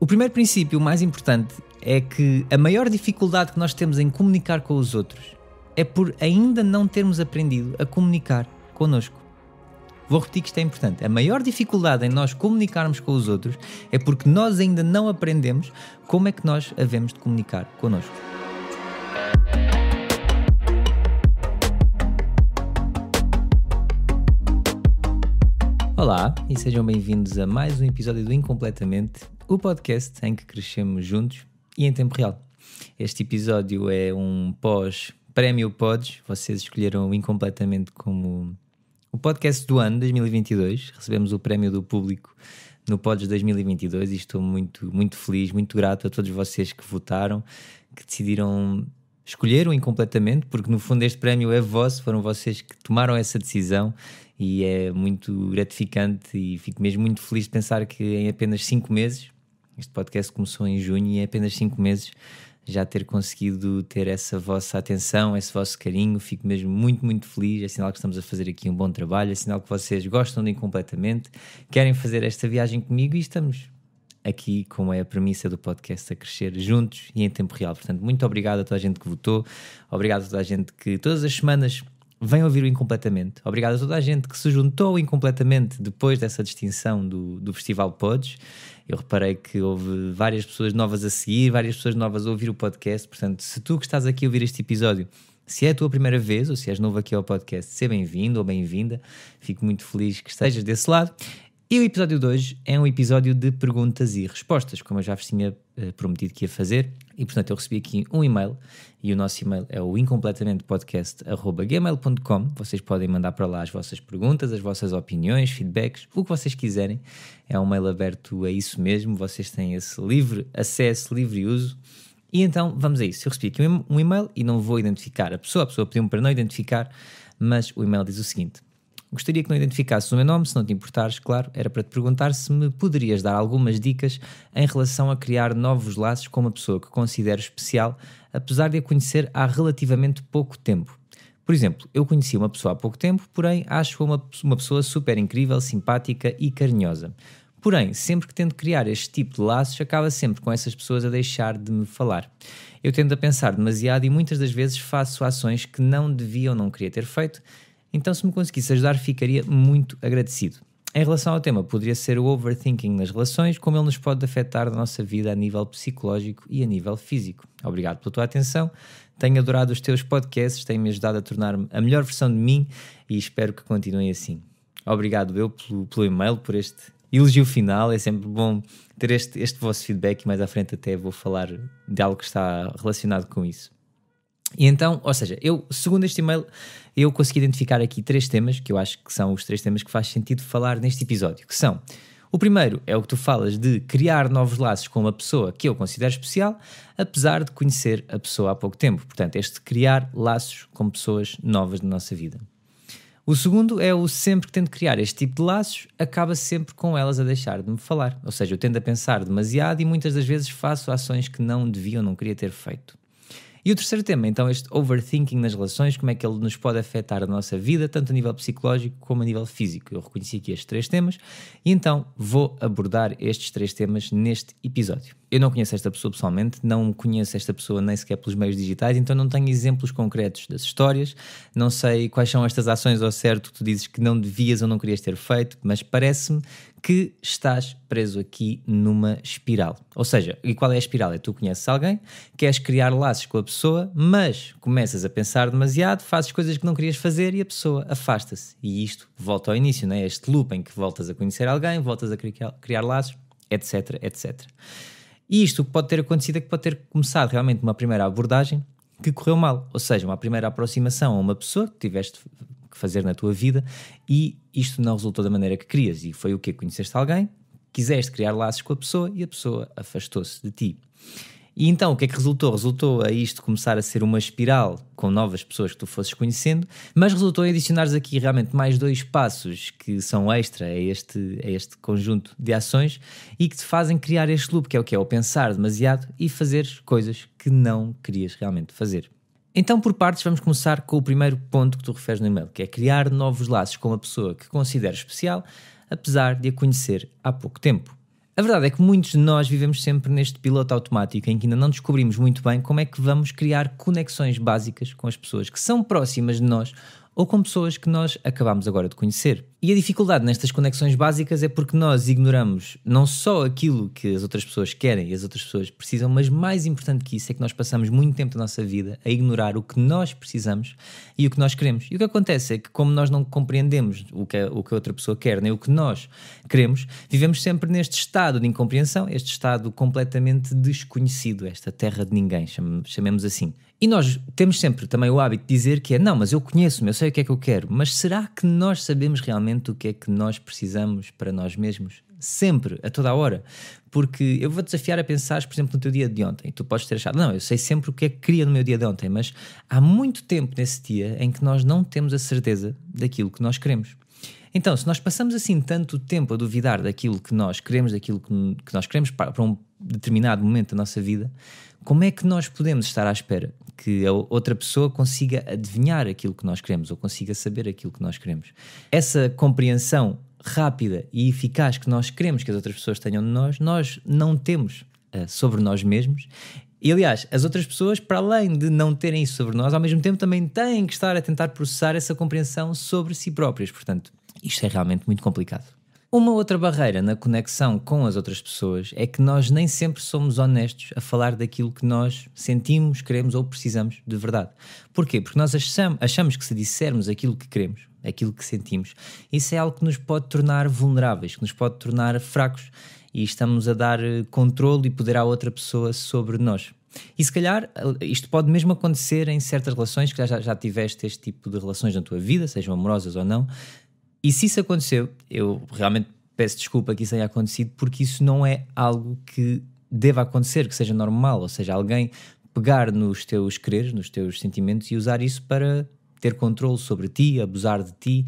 O primeiro princípio, o mais importante, é que a maior dificuldade que nós temos em comunicar com os outros é por ainda não termos aprendido a comunicar connosco. Vou repetir que isto é importante. A maior dificuldade em nós comunicarmos com os outros é porque nós ainda não aprendemos como é que nós havemos de comunicar connosco. Olá e sejam bem-vindos a mais um episódio do Incompletamente, o podcast em que crescemos juntos e em tempo real. Este episódio é um pós-Prémio Pods. Vocês escolheram o Incompletamente como o podcast do ano 2022. Recebemos o prémio do público no Pods 2022 e estou muito, muito feliz, muito grato a todos vocês que votaram, que decidiram escolher o Incompletamente, porque no fundo este prémio é vosso, foram vocês que tomaram essa decisão e é muito gratificante e fico mesmo muito feliz de pensar que em apenas 5 meses, este podcast começou em junho e em apenas 5 meses já ter conseguido ter essa vossa atenção, esse vosso carinho, fico mesmo muito, muito feliz, é sinal que estamos a fazer aqui um bom trabalho, é sinal que vocês gostam de Incompletamente, querem fazer esta viagem comigo e estamos aqui, como é a premissa do podcast, a crescer juntos e em tempo real. Portanto, muito obrigado a toda a gente que votou, obrigado a toda a gente que todas as semanas vem ouvir o Incompletamente, obrigado a toda a gente que se juntou ao Incompletamente depois dessa distinção do Festival Pods. Eu reparei que houve várias pessoas novas a seguir, várias pessoas novas a ouvir o podcast. Portanto, se tu que estás aqui a ouvir este episódio, se é a tua primeira vez ou se és novo aqui ao podcast, seja bem-vindo ou bem-vinda, fico muito feliz que estejas desse lado. E o episódio de hoje é um episódio de perguntas e respostas, como eu já vos tinha prometido que ia fazer. E, portanto, eu recebi aqui um e-mail e o nosso e-mail é o incompletamentepodcast@gmail.com. Vocês podem mandar para lá as vossas perguntas, as vossas opiniões, feedbacks, o que vocês quiserem. É um mail aberto a isso mesmo. Vocês têm esse livre acesso, livre uso. E então, vamos a isso. Eu recebi aqui um e-mail e não vou identificar a pessoa pediu-me para não identificar, mas o e-mail diz o seguinte: gostaria que não identificasses o meu nome, se não te importares, claro, era para te perguntar se me poderias dar algumas dicas em relação a criar novos laços com uma pessoa que considero especial, apesar de a conhecer há relativamente pouco tempo. Por exemplo, eu conheci uma pessoa há pouco tempo, porém acho-a uma pessoa super incrível, simpática e carinhosa. Porém, sempre que tento criar este tipo de laços, acaba sempre com essas pessoas a deixar de me falar. Eu tendo a pensar demasiado e muitas das vezes faço ações que não devia ou não queria ter feito. Então, se me conseguisse ajudar, ficaria muito agradecido. Em relação ao tema, poderia ser o overthinking nas relações, como ele nos pode afetar na nossa vida a nível psicológico e a nível físico. Obrigado pela tua atenção, tenho adorado os teus podcasts, têm-me ajudado a tornar-me a melhor versão de mim e espero que continuem assim. Obrigado eu pelo e-mail, por este elogio final, é sempre bom ter este vosso feedback e mais à frente até vou falar de algo que está relacionado com isso. E então, ou seja, segundo este e-mail, eu consegui identificar aqui 3 temas, que eu acho que são os 3 temas que faz sentido falar neste episódio, que são: o primeiro é o que tu falas de criar novos laços com uma pessoa que eu considero especial, apesar de conhecer a pessoa há pouco tempo. Portanto, este criar laços com pessoas novas na nossa vida. O segundo é o sempre que tento criar este tipo de laços, acaba sempre com elas a deixar de me falar. Ou seja, eu tendo a pensar demasiado e muitas das vezes faço ações que não devia ou não queria ter feito. E o terceiro tema, então, este overthinking nas relações, como é que ele nos pode afetar a nossa vida, tanto a nível psicológico como a nível físico. Eu reconheci aqui estes 3 temas e então vou abordar estes 3 temas neste episódio. Eu não conheço esta pessoa pessoalmente, não conheço esta pessoa nem sequer pelos meios digitais, então não tenho exemplos concretos das histórias, não sei quais são estas ações ao certo que tu dizes que não devias ou não querias ter feito, mas parece-me que estás preso aqui numa espiral. Ou seja, e qual é a espiral? É tu conheces alguém, queres criar laços com a pessoa, mas começas a pensar demasiado, fazes coisas que não querias fazer e a pessoa afasta-se. E isto volta ao início, não é? Este loop em que voltas a conhecer alguém, voltas a criar laços, etc, etc. E isto o que pode ter acontecido é que pode ter começado realmente uma primeira abordagem que correu mal. Ou seja, uma primeira aproximação a uma pessoa que tiveste que fazer na tua vida e isto não resultou da maneira que querias. E foi o quê? Conheceste alguém, quiseste criar laços com a pessoa e a pessoa afastou-se de ti. E então o que é que resultou? Resultou a isto começar a ser uma espiral com novas pessoas que tu fosses conhecendo, mas resultou em adicionares aqui realmente mais 2 passos que são extra a este conjunto de ações e que te fazem criar este loop, que é o quê? É o pensar demasiado e fazer coisas que não querias realmente fazer. Então, por partes, vamos começar com o primeiro ponto que tu referes no e-mail, que é criar novos laços com uma pessoa que consideres especial, apesar de a conhecer há pouco tempo. A verdade é que muitos de nós vivemos sempre neste piloto automático em que ainda não descobrimos muito bem como é que vamos criar conexões básicas com as pessoas que são próximas de nós ou com pessoas que nós acabamos agora de conhecer. E a dificuldade nestas conexões básicas é porque nós ignoramos não só aquilo que as outras pessoas querem e as outras pessoas precisam, mas mais importante que isso é que nós passamos muito tempo da nossa vida a ignorar o que nós precisamos e o que nós queremos. E o que acontece é que, como nós não compreendemos o que a outra pessoa quer, nem o que nós queremos, vivemos sempre neste estado de incompreensão, este estado completamente desconhecido, esta terra de ninguém, chamemos assim. E nós temos sempre também o hábito de dizer que não, mas eu conheço-me, eu sei o que é que eu quero, mas será que nós sabemos realmente o que é que nós precisamos para nós mesmos? Sempre, a toda a hora. Porque eu vou-te desafiar a pensar, por exemplo, no teu dia de ontem. Tu podes ter achado, não, eu sei sempre o que é que queria no meu dia de ontem, mas há muito tempo nesse dia em que nós não temos a certeza daquilo que nós queremos. Então, se nós passamos assim tanto tempo a duvidar daquilo que nós queremos, daquilo que nós queremos para um determinado momento da nossa vida, como é que nós podemos estar à espera que a outra pessoa consiga adivinhar aquilo que nós queremos ou consiga saber aquilo que nós queremos? Essa compreensão rápida e eficaz que nós queremos que as outras pessoas tenham de nós não temos sobre nós mesmos. E, aliás, as outras pessoas, para além de não terem isso sobre nós, ao mesmo tempo também têm que estar a tentar processar essa compreensão sobre si próprias. Portanto, isto é realmente muito complicado. Uma outra barreira na conexão com as outras pessoas é que nós nem sempre somos honestos a falar daquilo que nós sentimos, queremos ou precisamos de verdade. Porquê? Porque nós achamos que se dissermos aquilo que queremos, aquilo que sentimos, isso é algo que nos pode tornar vulneráveis, que nos pode tornar fracos e estamos a dar controle e poder à outra pessoa sobre nós. E se calhar isto pode mesmo acontecer em certas relações, que já tiveste este tipo de relações na tua vida, sejam amorosas ou não. E se isso aconteceu, eu realmente peço desculpa que isso tenha acontecido, porque isso não é algo que deva acontecer, que seja normal, ou seja, alguém pegar nos teus quereres, nos teus sentimentos e usar isso para ter controle sobre ti, abusar de ti.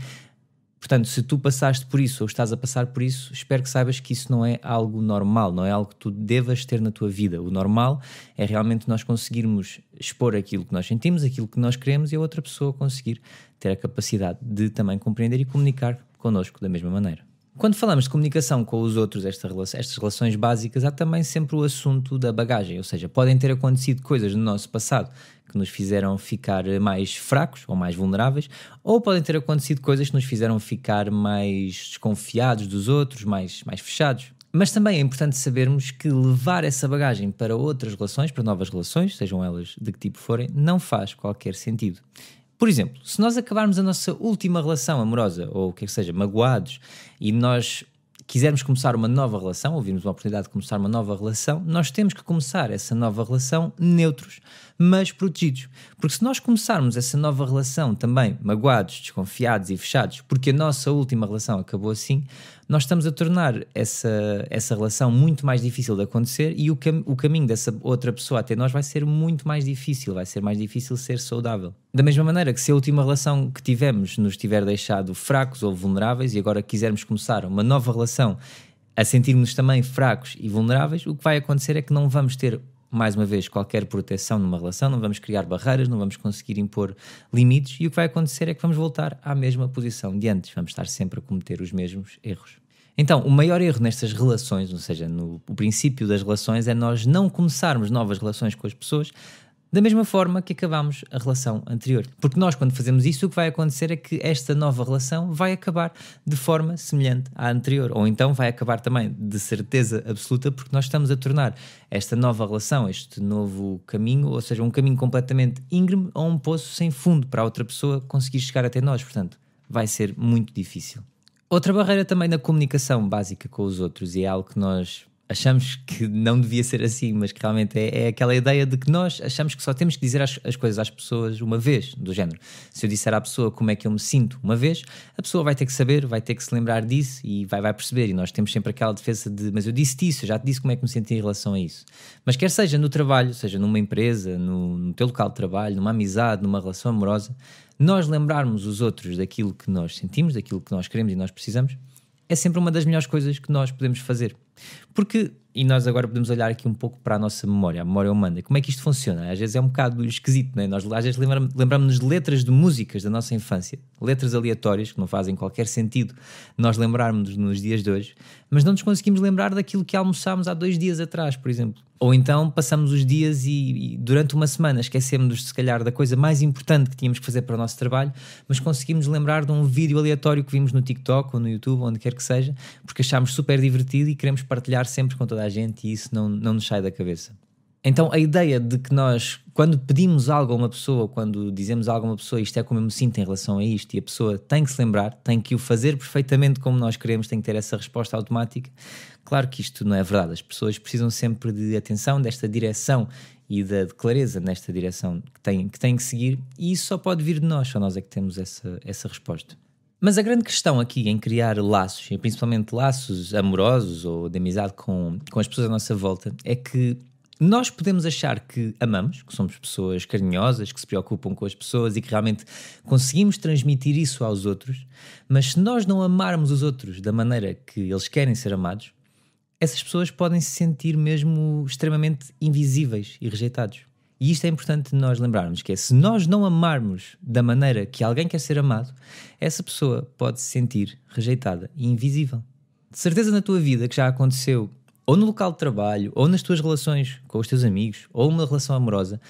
Portanto, se tu passaste por isso ou estás a passar por isso, espero que saibas que isso não é algo normal, não é algo que tu devas ter na tua vida. O normal é realmente nós conseguirmos expor aquilo que nós sentimos, aquilo que nós queremos e a outra pessoa conseguir ter a capacidade de também compreender e comunicar connosco da mesma maneira. Quando falamos de comunicação com os outros, estas relações básicas, há também sempre o assunto da bagagem, ou seja, podem ter acontecido coisas no nosso passado que nos fizeram ficar mais fracos ou mais vulneráveis, ou podem ter acontecido coisas que nos fizeram ficar mais desconfiados dos outros, mais fechados. Mas também é importante sabermos que levar essa bagagem para outras relações, para novas relações, sejam elas de que tipo forem, não faz qualquer sentido. Por exemplo, se nós acabarmos a nossa última relação amorosa, ou o que seja, magoados, e nós quisermos começar uma nova relação, ou virmos uma oportunidade de começar uma nova relação, nós temos que começar essa nova relação neutros, mas protegidos. Porque se nós começarmos essa nova relação também magoados, desconfiados e fechados, porque a nossa última relação acabou assim, nós estamos a tornar essa relação muito mais difícil de acontecer e o caminho dessa outra pessoa até nós vai ser muito mais difícil, vai ser mais difícil ser saudável. Da mesma maneira que se a última relação que tivemos nos tiver deixado fracos ou vulneráveis e agora quisermos começar uma nova relação a sentirmos também fracos e vulneráveis, o que vai acontecer é que não vamos ter mais uma vez qualquer proteção numa relação, não vamos criar barreiras, não vamos conseguir impor limites e o que vai acontecer é que vamos voltar à mesma posição de antes, vamos estar sempre a cometer os mesmos erros. Então, o maior erro nestas relações, ou seja, o princípio das relações, é nós não começarmos novas relações com as pessoas da mesma forma que acabámos a relação anterior. Porque nós, quando fazemos isso, o que vai acontecer é que esta nova relação vai acabar de forma semelhante à anterior. Ou então vai acabar também de certeza absoluta, porque nós estamos a tornar esta nova relação, este novo caminho, ou seja, um caminho completamente íngreme ou um poço sem fundo para a outra pessoa conseguir chegar até nós. Portanto, vai ser muito difícil. Outra barreira também na comunicação básica com os outros, e é algo que nós achamos que não devia ser assim, mas que realmente é aquela ideia de que nós achamos que só temos que dizer as coisas às pessoas uma vez, do género. Se eu disser à pessoa como é que eu me sinto uma vez, a pessoa vai ter que saber, vai ter que se lembrar disso e vai perceber. E nós temos sempre aquela defesa de, mas eu disse-te isso, eu já te disse como é que me senti em relação a isso. Mas quer seja no trabalho, seja numa empresa, no teu local de trabalho, numa amizade, numa relação amorosa, nós lembrarmos os outros daquilo que nós sentimos, daquilo que nós queremos e nós precisamos, é sempre uma das melhores coisas que nós podemos fazer. Porque, e nós agora podemos olhar aqui um pouco para a nossa memória, a memória humana, como é que isto funciona? Às vezes é um bocado esquisito, não é? Nós às vezes lembramos-nos de letras de músicas da nossa infância, letras aleatórias que não fazem qualquer sentido nós lembrarmos nos dias de hoje, mas não nos conseguimos lembrar daquilo que almoçámos há 2 dias atrás, por exemplo. Ou então passamos os dias e durante uma semana esquecemos-nos, se calhar, da coisa mais importante que tínhamos que fazer para o nosso trabalho, mas conseguimos lembrar de um vídeo aleatório que vimos no TikTok ou no YouTube, onde quer que seja, porque achámos super divertido e queremos partilhar sempre com toda a gente, e isso não nos sai da cabeça. Então a ideia de que nós, quando pedimos algo a uma pessoa, quando dizemos algo a uma pessoa, isto é como eu me sinto em relação a isto, e a pessoa tem que se lembrar, tem que o fazer perfeitamente como nós queremos, tem que ter essa resposta automática. Claro que isto não é verdade, as pessoas precisam sempre de atenção, desta direção e de clareza nesta direção que têm que seguir, e isso só pode vir de nós, só nós é que temos essa resposta. Mas a grande questão aqui em criar laços, e principalmente laços amorosos ou de amizade com as pessoas à nossa volta, é que nós podemos achar que amamos, que somos pessoas carinhosas, que se preocupam com as pessoas e que realmente conseguimos transmitir isso aos outros, mas se nós não amarmos os outros da maneira que eles querem ser amados, essas pessoas podem se sentir mesmo extremamente invisíveis e rejeitados. E isto é importante nós lembrarmos, que é, se nós não amarmos da maneira que alguém quer ser amado, essa pessoa pode se sentir rejeitada e invisível. De certeza na tua vida que já aconteceu, ou no local de trabalho, ou nas tuas relações com os teus amigos, ou uma relação amorosa,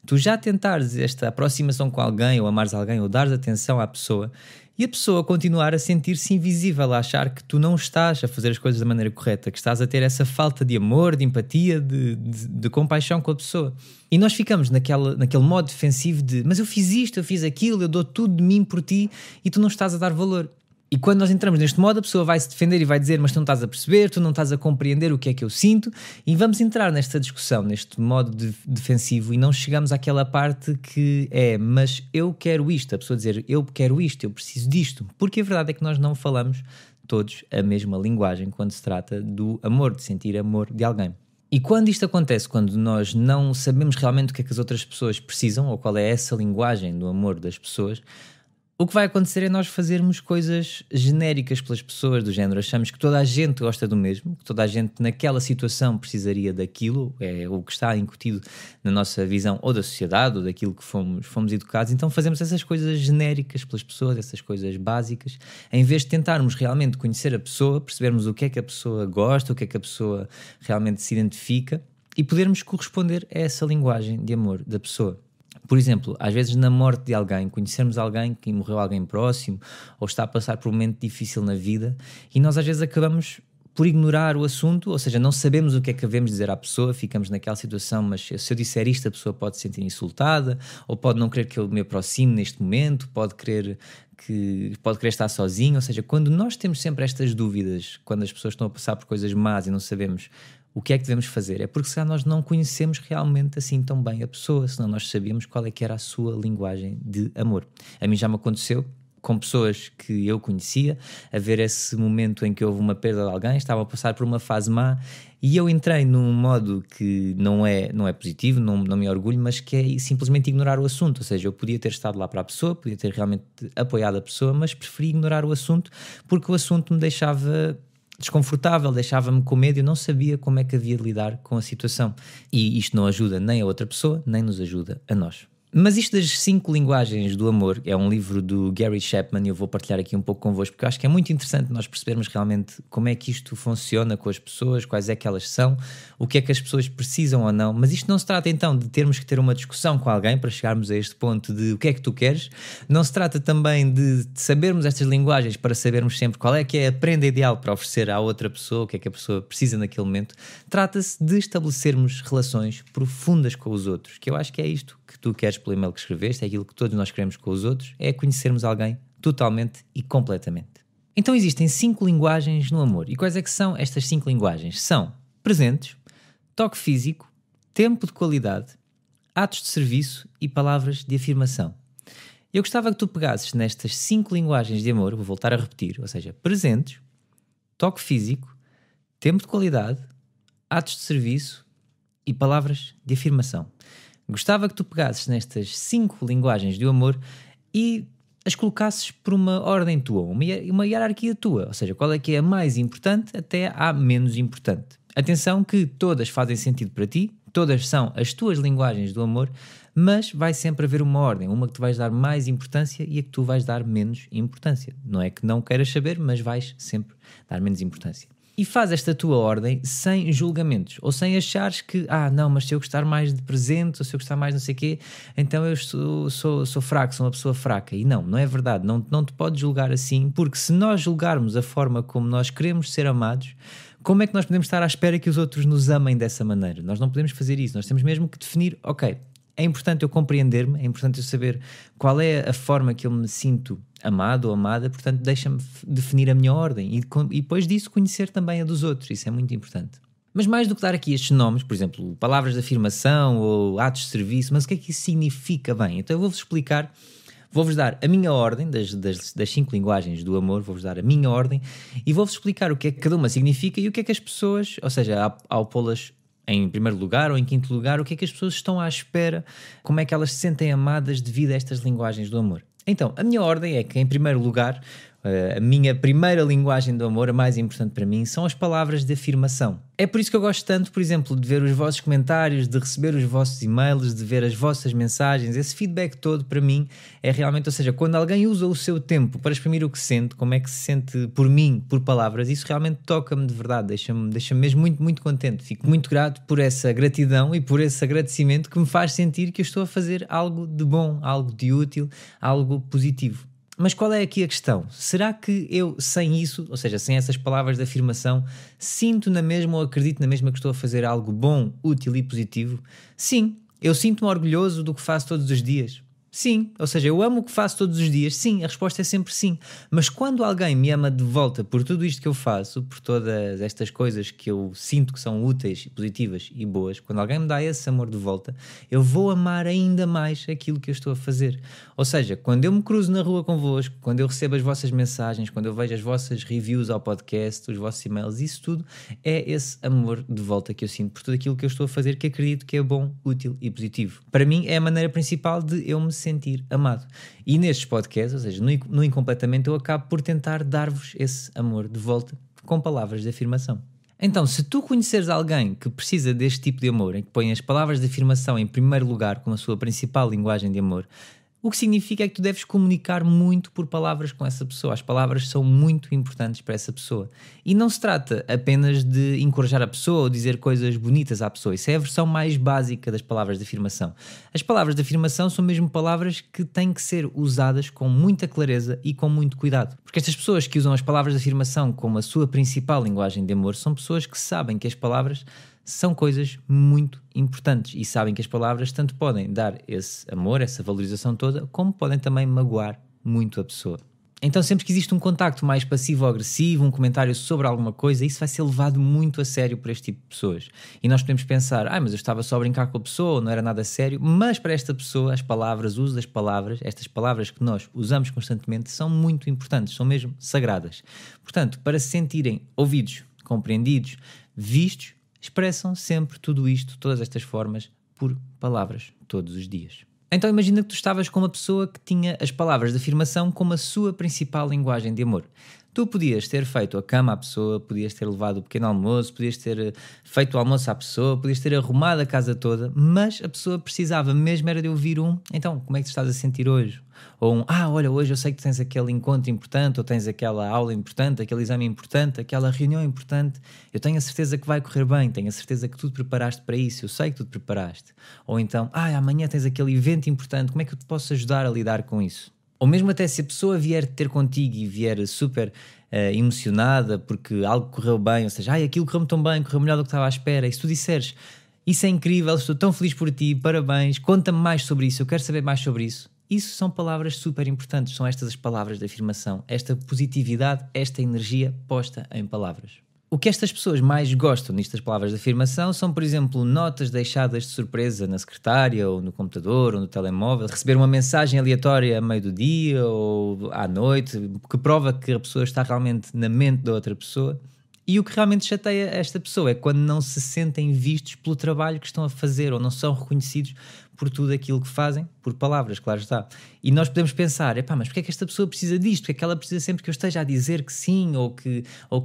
tu já tentares esta aproximação com alguém, ou amares alguém, ou dares atenção à pessoa, e a pessoa continuar a sentir-se invisível, a achar que tu não estás a fazer as coisas da maneira correta, que estás a ter essa falta de amor, de empatia, de compaixão com a pessoa. E nós ficamos naquele modo defensivo de, mas eu fiz isto, eu fiz aquilo, eu dou tudo de mim por ti, e tu não estás a dar valor. E quando nós entramos neste modo, a pessoa vai se defender e vai dizer, mas tu não estás a perceber, tu não estás a compreender o que é que eu sinto, e vamos entrar nesta discussão, neste modo defensivo, e não chegamos àquela parte que é, mas eu quero isto, a pessoa dizer, eu quero isto, eu preciso disto, porque a verdade é que nós não falamos todos a mesma linguagem quando se trata do amor, de sentir amor de alguém. E quando isto acontece, quando nós não sabemos realmente o que é que as outras pessoas precisam, ou qual é essa linguagem do amor das pessoas, o que vai acontecer é nós fazermos coisas genéricas pelas pessoas, do género, achamos que toda a gente gosta do mesmo, que toda a gente naquela situação precisaria daquilo, é o que está incutido na nossa visão ou da sociedade ou daquilo que fomos educados, então fazemos essas coisas genéricas pelas pessoas, essas coisas básicas, em vez de tentarmos realmente conhecer a pessoa, percebermos o que é que a pessoa gosta, o que é que a pessoa realmente se identifica e podermos corresponder a essa linguagem de amor da pessoa. Por exemplo, às vezes na morte de alguém, conhecermos alguém que morreu alguém próximo ou está a passar por um momento difícil na vida e nós às vezes acabamos por ignorar o assunto, ou seja, não sabemos o que é que devemos dizer à pessoa, ficamos naquela situação, mas se eu disser isto a pessoa pode se sentir insultada ou pode não querer que eu me aproxime neste momento, pode querer estar sozinho, ou seja, quando nós temos sempre estas dúvidas, quando as pessoas estão a passar por coisas más e não sabemos o que é que devemos fazer, é porque se nós não conhecemos realmente assim tão bem a pessoa, senão nós sabíamos qual é que era a sua linguagem de amor. A mim já me aconteceu com pessoas que eu conhecia, a ver esse momento em que houve uma perda de alguém, estava a passar por uma fase má e eu entrei num modo que não é positivo, não me orgulho, mas que é simplesmente ignorar o assunto, ou seja, eu podia ter estado lá para a pessoa, podia ter realmente apoiado a pessoa, mas preferi ignorar o assunto porque o assunto me deixava desconfortável, deixava-me com medo e eu não sabia como é que havia de lidar com a situação. E isto não ajuda nem a outra pessoa, nem nos ajuda a nós. Mas isto das 5 linguagens do amor é um livro do Gary Chapman e eu vou partilhar aqui um pouco convosco porque eu acho que é muito interessante nós percebermos realmente como é que isto funciona com as pessoas, quais é que elas são, o que é que as pessoas precisam ou não, mas isto não se trata então de termos que ter uma discussão com alguém para chegarmos a este ponto de o que é que tu queres, não se trata também de sabermos estas linguagens para sabermos sempre qual é que é a prenda ideal para oferecer à outra pessoa, o que é que a pessoa precisa naquele momento, trata-se de estabelecermos relações profundas com os outros, que eu acho que é isto que tu queres pelo e-mail que escreveste, é aquilo que todos nós queremos com os outros, é conhecermos alguém totalmente e completamente. Então existem 5 linguagens no amor. E quais é que são estas 5 linguagens? São presentes, toque físico, tempo de qualidade, atos de serviço e palavras de afirmação. Eu gostava que tu pegasses nestas 5 linguagens de amor, vou voltar a repetir, ou seja, presentes, toque físico, tempo de qualidade, atos de serviço e palavras de afirmação. Gostava que tu pegasses nestas 5 linguagens do amor e as colocasses por uma ordem tua, uma hierarquia tua, ou seja, qual é que é a mais importante até à menos importante. Atenção que todas fazem sentido para ti, todas são as tuas linguagens do amor, mas vai sempre haver uma ordem, uma que tu vais dar mais importância e a que tu vais dar menos importância. Não é que não queiras saber, mas vais sempre dar menos importância. E faz esta tua ordem sem julgamentos, ou sem achares que, não, mas se eu gostar mais de presente, ou se eu gostar mais não sei o quê, então eu sou fraco, sou uma pessoa fraca. E não é verdade, não te podes julgar assim, porque se nós julgarmos a forma como nós queremos ser amados, como é que nós podemos estar à espera que os outros nos amem dessa maneira? Nós não podemos fazer isso, nós temos mesmo que definir, ok, é importante eu compreender-me, é importante eu saber qual é a forma que eu me sinto amado ou amada, portanto deixa-me definir a minha ordem e depois disso conhecer também a dos outros, isso é muito importante. Mas mais do que dar aqui estes nomes, por exemplo, palavras de afirmação ou atos de serviço, mas o que é que isso significa bem? Então eu vou-vos explicar, vou-vos dar a minha ordem das 5 linguagens do amor, vou-vos dar a minha ordem e vou-vos explicar o que é que cada uma significa e o que é que as pessoas, ou seja, ao pô-las em primeiro lugar ou em quinto lugar, o que é que as pessoas estão à espera, como é que elas se sentem amadas devido a estas linguagens do amor. Então, a minha ordem é que, em primeiro lugar, a minha primeira linguagem do amor, a mais importante para mim, são as palavras de afirmação. É por isso que eu gosto tanto, por exemplo, de ver os vossos comentários, de receber os vossos e-mails, de ver as vossas mensagens. Esse feedback todo, para mim, é realmente, ou seja, quando alguém usa o seu tempo para exprimir o que sente, como é que se sente por mim, por palavras, isso realmente toca-me de verdade, deixa-me mesmo muito, muito contente. Fico muito grato por essa gratidão e por esse agradecimento que me faz sentir que eu estou a fazer algo de bom, algo de útil, algo positivo. Mas qual é aqui a questão? Será que eu, sem isso, ou seja, sem essas palavras de afirmação, sinto na mesma ou acredito na mesma que estou a fazer algo bom, útil e positivo? Sim, eu sinto-me orgulhoso do que faço todos os dias. Sim, ou seja, eu amo o que faço todos os dias. Sim, a resposta é sempre sim. Mas quando alguém me ama de volta por tudo isto que eu faço, por todas estas coisas que eu sinto que são úteis, positivas e boas, quando alguém me dá esse amor de volta, eu vou amar ainda mais aquilo que eu estou a fazer. Ou seja, quando eu me cruzo na rua convosco, quando eu recebo as vossas mensagens, quando eu vejo as vossas reviews ao podcast, os vossos e-mails, isso tudo é esse amor de volta que eu sinto por tudo aquilo que eu estou a fazer, que acredito que é bom, útil e positivo. Para mim é a maneira principal de eu me sentir amado. E nestes podcasts, ou seja, no Incompletamente, eu acabo por tentar dar-vos esse amor de volta com palavras de afirmação. Então, se tu conheceres alguém que precisa deste tipo de amor, em que põe as palavras de afirmação em primeiro lugar como a sua principal linguagem de amor, o que significa é que tu deves comunicar muito por palavras com essa pessoa. As palavras são muito importantes para essa pessoa. E não se trata apenas de encorajar a pessoa ou dizer coisas bonitas à pessoa. Isso é a versão mais básica das palavras de afirmação. As palavras de afirmação são mesmo palavras que têm que ser usadas com muita clareza e com muito cuidado. Porque estas pessoas que usam as palavras de afirmação como a sua principal linguagem de amor são pessoas que sabem que as palavras são coisas muito importantes e sabem que as palavras tanto podem dar esse amor, essa valorização toda, como podem também magoar muito a pessoa. Então sempre que existe um contacto mais passivo ou agressivo, um comentário sobre alguma coisa, isso vai ser levado muito a sério por este tipo de pessoas. E nós podemos pensar, mas eu estava só a brincar com a pessoa, não era nada sério, mas para esta pessoa as palavras, o uso das palavras, estas palavras que nós usamos constantemente são muito importantes, são mesmo sagradas. Portanto, para se sentirem ouvidos, compreendidos, vistos, expressam sempre tudo isto, todas estas formas, por palavras, todos os dias. Então imagina que tu estavas com uma pessoa que tinha as palavras de afirmação como a sua principal linguagem de amor. Tu podias ter feito a cama à pessoa, podias ter levado o pequeno almoço, podias ter feito o almoço à pessoa, podias ter arrumado a casa toda, mas a pessoa precisava mesmo era de ouvir então, como é que te estás a sentir hoje? Ou olha, hoje eu sei que tu tens aquele encontro importante, ou tens aquela aula importante, aquele exame importante, aquela reunião importante, eu tenho a certeza que vai correr bem, tenho a certeza que tu te preparaste para isso, eu sei que tu te preparaste. Ou então, amanhã tens aquele evento importante, como é que eu te posso ajudar a lidar com isso? Ou mesmo até se a pessoa vier ter contigo e vier super emocionada porque algo correu bem, ou seja, aquilo correu-me tão bem, correu melhor do que estava à espera, e se tu disseres, isso é incrível, estou tão feliz por ti, parabéns, conta-me mais sobre isso, eu quero saber mais sobre isso. Isso são palavras super importantes, são estas as palavras de afirmação, esta positividade, esta energia posta em palavras. O que estas pessoas mais gostam nestas palavras de afirmação são, por exemplo, notas deixadas de surpresa na secretária ou no computador ou no telemóvel, receber uma mensagem aleatória a meio do dia ou à noite, que prova que a pessoa está realmente na mente da outra pessoa. E o que realmente chateia esta pessoa é quando não se sentem vistos pelo trabalho que estão a fazer ou não são reconhecidos por tudo aquilo que fazem, por palavras, claro está. E nós podemos pensar, mas porquê é que esta pessoa precisa disto? Porquê é que ela precisa sempre que eu esteja a dizer que sim, ou que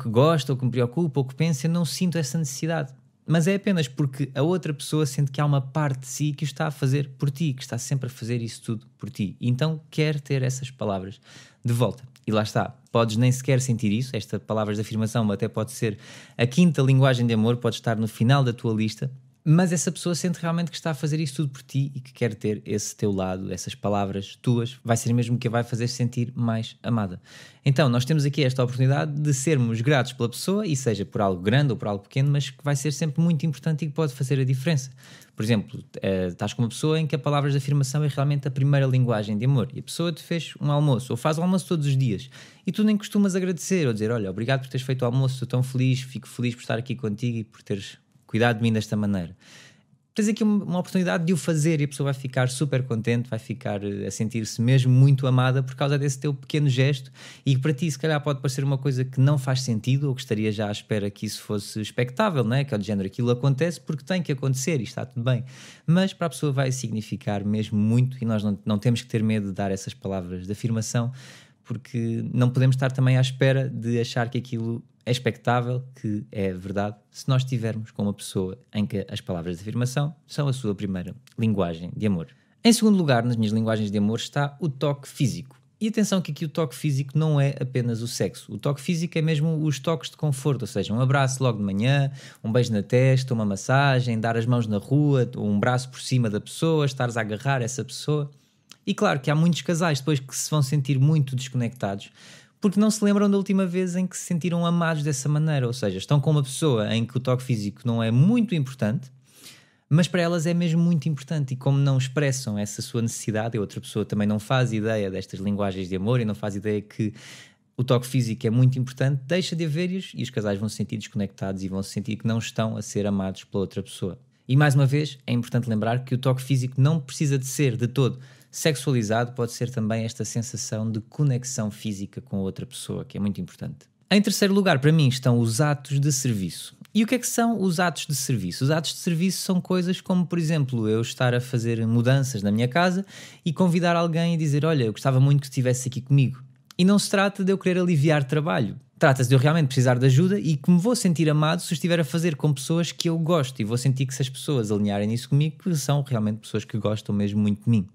gosta, ou que me preocupa, ou que pensa? Eu não sinto essa necessidade. mas é apenas porque a outra pessoa sente que há uma parte de si que o está a fazer por ti, que está sempre a fazer isso tudo por ti. E então quer ter essas palavras de volta. E lá está, podes nem sequer sentir isso, esta palavras de afirmação até pode ser a quinta linguagem de amor, pode estar no final da tua lista, mas essa pessoa sente realmente que está a fazer isso tudo por ti e que quer ter esse teu lado, essas palavras tuas, vai ser mesmo que a vai fazer sentir mais amada. Então, nós temos aqui esta oportunidade de sermos gratos pela pessoa, e seja por algo grande ou por algo pequeno, mas que vai ser sempre muito importante e que pode fazer a diferença. Por exemplo, estás com uma pessoa em que a palavras de afirmação é realmente a primeira linguagem de amor, e a pessoa te fez um almoço, ou faz o almoço todos os dias, e tu nem costumas agradecer, ou dizer, olha, obrigado por teres feito o almoço, estou tão feliz, fico feliz por estar aqui contigo e por teres cuidado de mim desta maneira. Tens aqui uma oportunidade de o fazer e a pessoa vai ficar super contente, vai ficar a sentir-se mesmo muito amada por causa desse teu pequeno gesto, e que para ti se calhar pode parecer uma coisa que não faz sentido ou que estaria já à espera que isso fosse expectável, não é? Que é de género, aquilo acontece porque tem que acontecer e está tudo bem, mas para a pessoa vai significar mesmo muito, e nós não temos que ter medo de dar essas palavras de afirmação, porque não podemos estar também à espera de achar que aquilo é expectável, que é verdade, se nós estivermos com uma pessoa em que as palavras de afirmação são a sua primeira linguagem de amor. Em segundo lugar, nas minhas linguagens de amor, está o toque físico. E atenção que aqui o toque físico não é apenas o sexo. O toque físico é mesmo os toques de conforto, ou seja, um abraço logo de manhã, um beijo na testa, uma massagem, dar as mãos na rua, um braço por cima da pessoa, estares a agarrar essa pessoa. E claro que há muitos casais depois que se vão sentir muito desconectados porque não se lembram da última vez em que se sentiram amados dessa maneira, ou seja, estão com uma pessoa em que o toque físico não é muito importante, mas para elas é mesmo muito importante, e como não expressam essa sua necessidade, a outra pessoa também não faz ideia destas linguagens de amor e não faz ideia que o toque físico é muito importante, deixa de haver-os e os casais vão se sentir desconectados e vão se sentir que não estão a ser amados pela outra pessoa. E mais uma vez, é importante lembrar que o toque físico não precisa de ser de todo sexualizado, pode ser também esta sensação de conexão física com a outra pessoa, que é muito importante. Em terceiro lugar, para mim, estão os atos de serviço. E o que é que são os atos de serviço? Os atos de serviço são coisas como, por exemplo, eu estar a fazer mudanças na minha casa e convidar alguém e dizer, olha, eu gostava muito que estivesse aqui comigo. E não se trata de eu querer aliviar trabalho. Trata-se de eu realmente precisar de ajuda e que me vou sentir amado se estiver a fazer com pessoas que eu gosto, e vou sentir que se as pessoas alinharem nisso comigo, que são realmente pessoas que gostam mesmo muito de mim.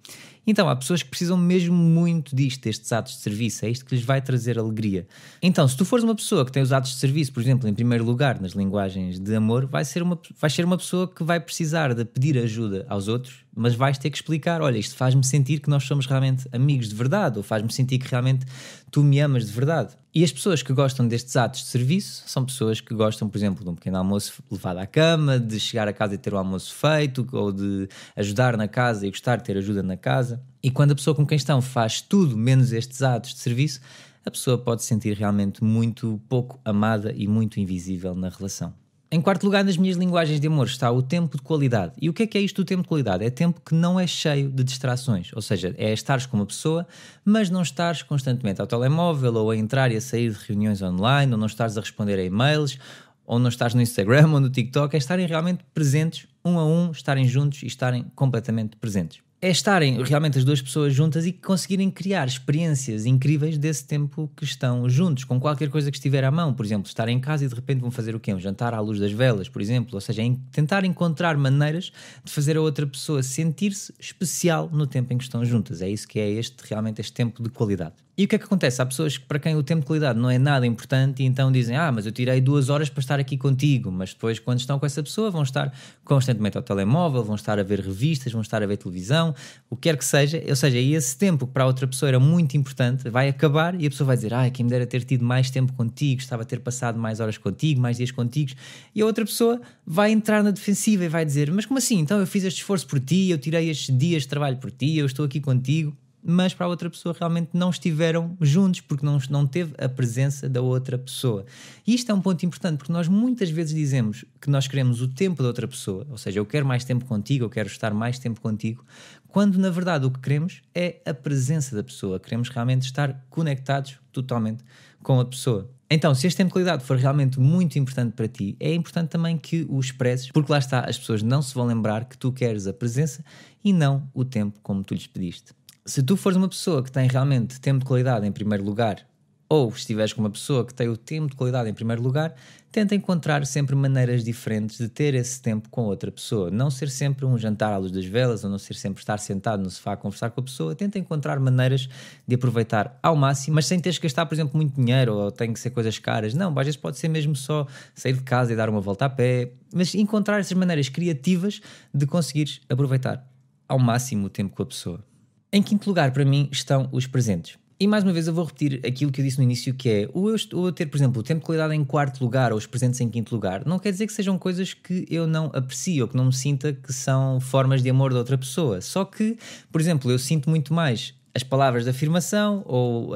Então, há pessoas que precisam mesmo muito destes atos de serviço, é isto que lhes vai trazer alegria. Então, se tu fores uma pessoa que tem os atos de serviço, por exemplo, em primeiro lugar nas linguagens de amor, vais ser uma pessoa que vai precisar de pedir ajuda aos outros, mas vais ter que explicar, olha, isto faz-me sentir que nós somos realmente amigos de verdade, ou faz-me sentir que realmente tu me amas de verdade. E as pessoas que gostam destes atos de serviço são pessoas que gostam, por exemplo, de um pequeno almoço levado à cama, de chegar a casa e ter o almoço feito, ou de ajudar na casa e gostar de ter ajuda na casa. E quando a pessoa com quem estão faz tudo menos estes atos de serviço, a pessoa pode se sentir realmente muito pouco amada e muito invisível na relação. Em quarto lugar, nas minhas linguagens de amor, está o tempo de qualidade. E o que é isto do tempo de qualidade? É tempo que não é cheio de distrações. Ou seja, é estares com uma pessoa, mas não estares constantemente ao telemóvel, ou a entrar e a sair de reuniões online, ou não estares a responder a e-mails, ou não estás no Instagram ou no TikTok. É estarem realmente presentes, um a um, estarem juntos e estarem completamente presentes. É estarem realmente as duas pessoas juntas e conseguirem criar experiências incríveis desse tempo que estão juntos, com qualquer coisa que estiver à mão. Por exemplo, estarem em casa e de repente vão fazer o quê? Um jantar à luz das velas, por exemplo. Ou seja, tentar encontrar maneiras de fazer a outra pessoa sentir-se especial no tempo em que estão juntas. É isso que é realmente este tempo de qualidade. E o que é que acontece? Há pessoas para quem o tempo de qualidade não é nada importante e então dizem, mas eu tirei 2 horas para estar aqui contigo, mas depois quando estão com essa pessoa vão estar constantemente ao telemóvel, vão estar a ver revistas, vão estar a ver televisão, o que quer que seja, ou seja, e esse tempo que para a outra pessoa era muito importante vai acabar e a pessoa vai dizer, quem me dera ter tido mais tempo contigo, gostava de ter passado mais horas contigo, mais dias contigo, e a outra pessoa vai entrar na defensiva e vai dizer, mas como assim? Então eu fiz este esforço por ti, eu tirei estes dias de trabalho por ti, eu estou aqui contigo. Mas para a outra pessoa realmente não estiveram juntos porque não teve a presença da outra pessoa. E isto é um ponto importante porque nós muitas vezes dizemos que nós queremos o tempo da outra pessoa, ou seja, eu quero mais tempo contigo, eu quero estar mais tempo contigo, quando na verdade o que queremos é a presença da pessoa, queremos realmente estar conectados totalmente com a pessoa. Então, se este tempo de qualidade for realmente muito importante para ti, é importante também que o expresses, porque lá está, as pessoas não se vão lembrar que tu queres a presença e não o tempo como tu lhes pediste. Se tu fores uma pessoa que tem realmente tempo de qualidade em primeiro lugar ou se estiveres com uma pessoa que tem o tempo de qualidade em primeiro lugar, tenta encontrar sempre maneiras diferentes de ter esse tempo com outra pessoa. Não ser sempre um jantar à luz das velas, ou não ser sempre estar sentado no sofá a conversar com a pessoa. Tenta encontrar maneiras de aproveitar ao máximo, mas sem teres que gastar, por exemplo, muito dinheiro, ou tem que ser coisas caras. Não, às vezes pode ser mesmo só sair de casa e dar uma volta a pé, mas encontrar essas maneiras criativas de conseguires aproveitar ao máximo o tempo com a pessoa. Em quinto lugar, para mim, estão os presentes. E mais uma vez eu vou repetir aquilo que eu disse no início, que é o eu ter, por exemplo, o tempo de qualidade em quarto lugar ou os presentes em quinto lugar, não quer dizer que sejam coisas que eu não aprecio ou que não me sinta que são formas de amor da outra pessoa. Só que, por exemplo, eu sinto muito mais as palavras de afirmação ou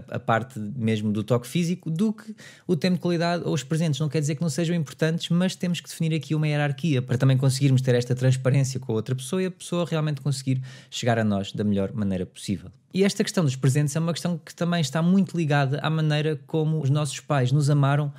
a parte mesmo do toque físico do que o tempo de qualidade ou os presentes. Não quer dizer que não sejam importantes, mas temos que definir aqui uma hierarquia para também conseguirmos ter esta transparência com a outra pessoa e a pessoa realmente conseguir chegar a nós da melhor maneira possível. E esta questão dos presentes é uma questão que também está muito ligada à maneira como os nossos pais nos amaram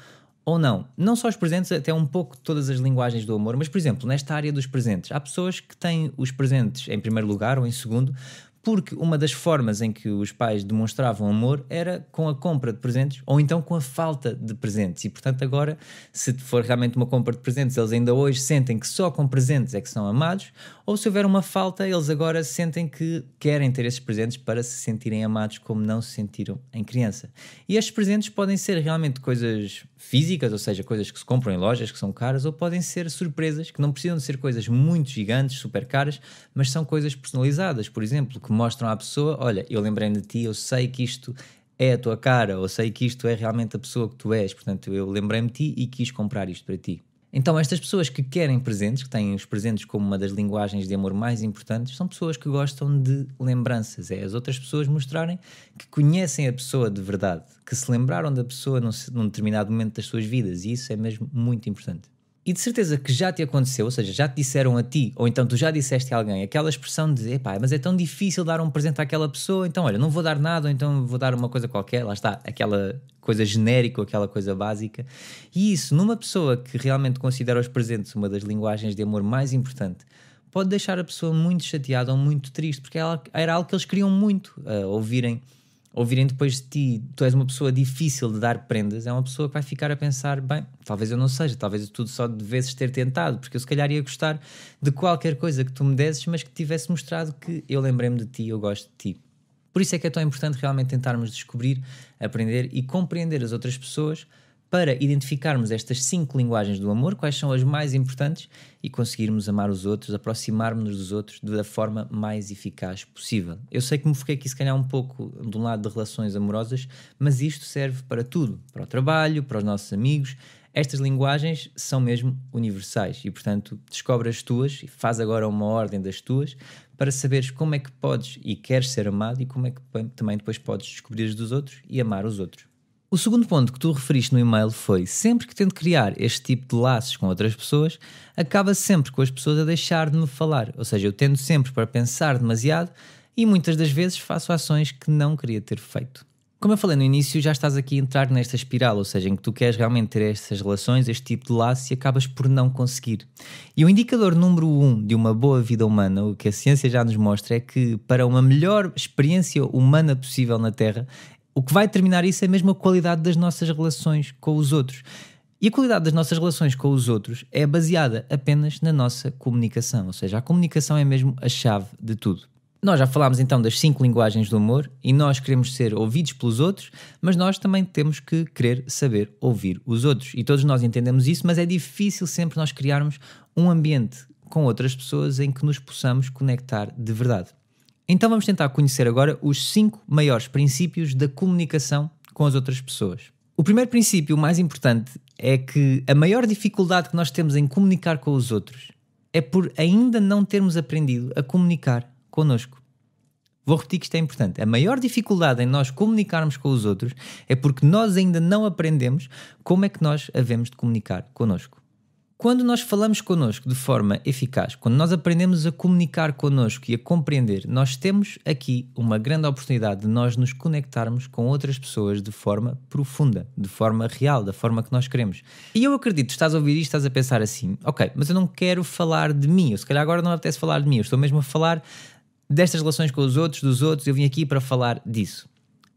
ou não. Não só os presentes, até um pouco todas as linguagens do amor, mas, por exemplo, nesta área dos presentes, há pessoas que têm os presentes em primeiro lugar ou em segundo, porque uma das formas em que os pais demonstravam amor era com a compra de presentes ou então com a falta de presentes. E, portanto, agora, se for realmente uma compra de presentes, eles ainda hoje sentem que só com presentes é que são amados, ou se houver uma falta, eles agora sentem que querem ter esses presentes para se sentirem amados como não se sentiram em criança. E estes presentes podem ser realmente coisas físicas, ou seja, coisas que se compram em lojas que são caras, ou podem ser surpresas, que não precisam de ser coisas muito gigantes, super caras, mas são coisas personalizadas, por exemplo, que mostram à pessoa, olha, eu lembrei-me de ti, eu sei que isto é a tua cara, ou sei que isto é realmente a pessoa que tu és, portanto eu lembrei-me de ti e quis comprar isto para ti. Então estas pessoas que querem presentes, que têm os presentes como uma das linguagens de amor mais importantes, são pessoas que gostam de lembranças, é as outras pessoas mostrarem que conhecem a pessoa de verdade, que se lembraram da pessoa num determinado momento das suas vidas, e isso é mesmo muito importante. E de certeza que já te aconteceu, ou seja, já te disseram a ti, ou então tu já disseste a alguém, aquela expressão de, epá, mas é tão difícil dar um presente àquela pessoa, então olha, não vou dar nada, ou então vou dar uma coisa qualquer, lá está, aquela coisa genérica, aquela coisa básica. E isso, numa pessoa que realmente considera os presentes uma das linguagens de amor mais importante, pode deixar a pessoa muito chateada ou muito triste, porque era algo que eles queriam muito, ouvirem depois de ti, tu és uma pessoa difícil de dar prendas, é uma pessoa que vai ficar a pensar, bem, talvez eu não seja, talvez tudo só devesses ter tentado, porque eu se calhar ia gostar de qualquer coisa que tu me desses, mas que tivesse mostrado que eu lembrei-me de ti, eu gosto de ti. Por isso é que é tão importante realmente tentarmos descobrir, aprender e compreender as outras pessoas para identificarmos estas 5 linguagens do amor, quais são as mais importantes e conseguirmos amar os outros, aproximar-nos dos outros da forma mais eficaz possível. Eu sei que me foquei aqui se calhar um pouco de um lado de relações amorosas, mas isto serve para tudo, para o trabalho, para os nossos amigos. Estas linguagens são mesmo universais e, portanto, descobre as tuas e faz agora uma ordem das tuas para saberes como é que podes e queres ser amado e como é que também depois podes descobrir as dos outros e amar os outros. O segundo ponto que tu referiste no e-mail foi: sempre que tento criar este tipo de laços com outras pessoas, acaba sempre com as pessoas a deixar de me falar. Ou seja, eu tendo sempre para pensar demasiado e muitas das vezes faço ações que não queria ter feito. Como eu falei no início, já estás aqui a entrar nesta espiral, ou seja, em que tu queres realmente ter estas relações, este tipo de laço, e acabas por não conseguir. E o indicador número 1 de uma boa vida humana, o que a ciência já nos mostra, é que para uma melhor experiência humana possível na Terra, o que vai determinar isso é mesmo a qualidade das nossas relações com os outros. E a qualidade das nossas relações com os outros é baseada apenas na nossa comunicação, ou seja, a comunicação é mesmo a chave de tudo. Nós já falámos então das 5 linguagens do amor e nós queremos ser ouvidos pelos outros, mas nós também temos que querer saber ouvir os outros. E todos nós entendemos isso, mas é difícil sempre nós criarmos um ambiente com outras pessoas em que nos possamos conectar de verdade. Então vamos tentar conhecer agora os 5 maiores princípios da comunicação com as outras pessoas. O primeiro princípio, o mais importante, é que a maior dificuldade que nós temos em comunicar com os outros é por ainda não termos aprendido a comunicar connosco. Vou repetir que isto é importante. A maior dificuldade em nós comunicarmos com os outros é porque nós ainda não aprendemos como é que nós havemos de comunicar connosco. Quando nós falamos connosco de forma eficaz, quando nós aprendemos a comunicar connosco e a compreender, nós temos aqui uma grande oportunidade de nós nos conectarmos com outras pessoas de forma profunda, de forma real, da forma que nós queremos. E eu acredito, estás a ouvir isto, estás a pensar assim, ok, mas eu não quero falar de mim, ou se calhar agora não me apetece falar de mim, eu estou mesmo a falar destas relações com os outros, dos outros, eu vim aqui para falar disso.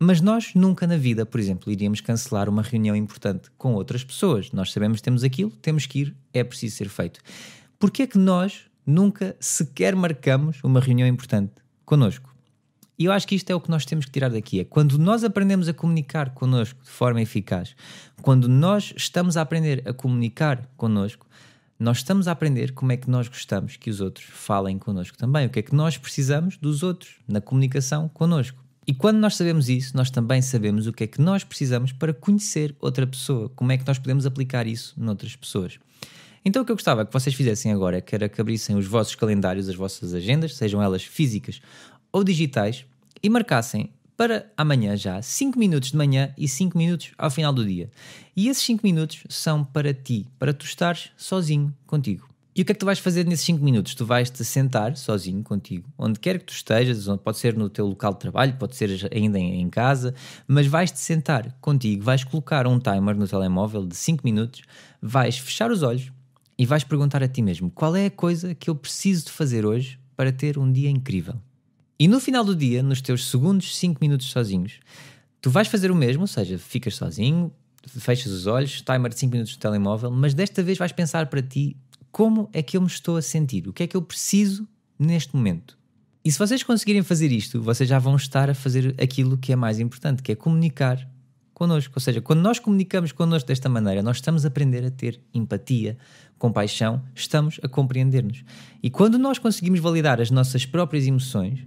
Mas nós nunca na vida, por exemplo, iríamos cancelar uma reunião importante com outras pessoas. Nós sabemos que temos aquilo, temos que ir, é preciso ser feito. Porquê é que nós nunca sequer marcamos uma reunião importante connosco? E eu acho que isto é o que nós temos que tirar daqui. É quando nós aprendemos a comunicar connosco de forma eficaz, quando nós estamos a aprender a comunicar connosco, nós estamos a aprender como é que nós gostamos que os outros falem connosco também. O que é que nós precisamos dos outros na comunicação connosco. E quando nós sabemos isso, nós também sabemos o que é que nós precisamos para conhecer outra pessoa. Como é que nós podemos aplicar isso noutras pessoas. Então o que eu gostava que vocês fizessem agora é que era que abrissem os vossos calendários, as vossas agendas, sejam elas físicas ou digitais, e marcassem para amanhã já 5 minutos de manhã e 5 minutos ao final do dia. E esses 5 minutos são para ti, para tu estares sozinho contigo. E o que é que tu vais fazer nesses 5 minutos? Tu vais-te sentar sozinho contigo, onde quer que tu estejas, pode ser no teu local de trabalho, pode ser ainda em casa, mas vais-te sentar contigo, vais colocar um timer no telemóvel de 5 minutos, vais fechar os olhos e vais perguntar a ti mesmo qual é a coisa que eu preciso de fazer hoje para ter um dia incrível. E no final do dia, nos teus segundos 5 minutos sozinhos, tu vais fazer o mesmo, ou seja, ficas sozinho, fechas os olhos, timer de 5 minutos no telemóvel, mas desta vez vais pensar para ti como é que eu me estou a sentir, o que é que eu preciso neste momento. E se vocês conseguirem fazer isto, vocês já vão estar a fazer aquilo que é mais importante, que é comunicar connosco. Ou seja, quando nós comunicamos connosco desta maneira, nós estamos a aprender a ter empatia, compaixão, estamos a compreender-nos. E quando nós conseguimos validar as nossas próprias emoções,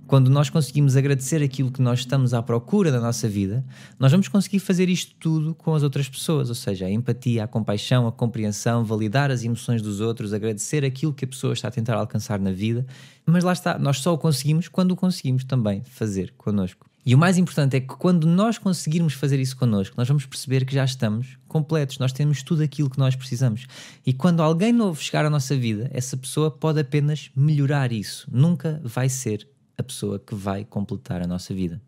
quando nós conseguimos agradecer aquilo que nós estamos à procura da nossa vida, nós vamos conseguir fazer isto tudo com as outras pessoas, ou seja, a empatia, a compaixão, a compreensão, validar as emoções dos outros, agradecer aquilo que a pessoa está a tentar alcançar na vida, mas lá está, nós só o conseguimos quando o conseguimos também fazer connosco. E o mais importante é que quando nós conseguirmos fazer isso connosco, nós vamos perceber que já estamos completos, nós temos tudo aquilo que nós precisamos. E quando alguém novo chegar à nossa vida, essa pessoa pode apenas melhorar isso, nunca vai ser a pessoa que vai completar a nossa vida.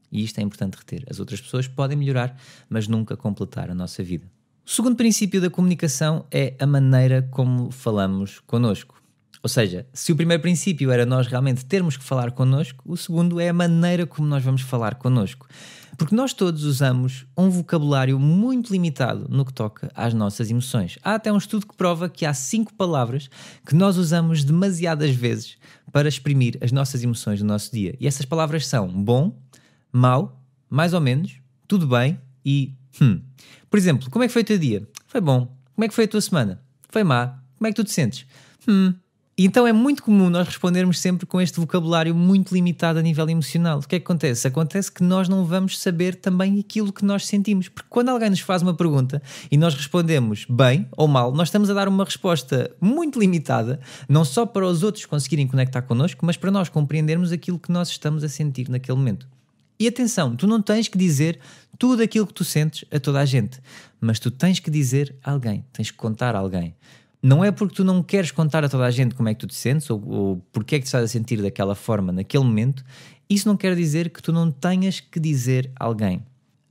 E isto é importante reter. As outras pessoas podem melhorar, mas nunca completar a nossa vida. O segundo princípio da comunicação é a maneira como falamos connosco. Ou seja, se o primeiro princípio era nós realmente termos que falar connosco, o segundo é a maneira como nós vamos falar connosco. Porque nós todos usamos um vocabulário muito limitado no que toca às nossas emoções. Há até um estudo que prova que há 5 palavras que nós usamos demasiadas vezes para exprimir as nossas emoções no nosso dia. E essas palavras são bom, mau, mais ou menos, tudo bem e Por exemplo, como é que foi o teu dia? Foi bom. Como é que foi a tua semana? Foi má. Como é que tu te sentes? Então é muito comum nós respondermos sempre com este vocabulário muito limitado a nível emocional. O que é que acontece? Acontece que nós não vamos saber também aquilo que nós sentimos. Porque quando alguém nos faz uma pergunta e nós respondemos bem ou mal, nós estamos a dar uma resposta muito limitada, não só para os outros conseguirem conectar connosco, mas para nós compreendermos aquilo que nós estamos a sentir naquele momento. E atenção, tu não tens que dizer tudo aquilo que tu sentes a toda a gente, mas tu tens que dizer a alguém, tens que contar a alguém. Não é porque tu não queres contar a toda a gente como é que tu te sentes ou porque é que te estás a sentir daquela forma naquele momento, isso não quer dizer que tu não tenhas que dizer a alguém.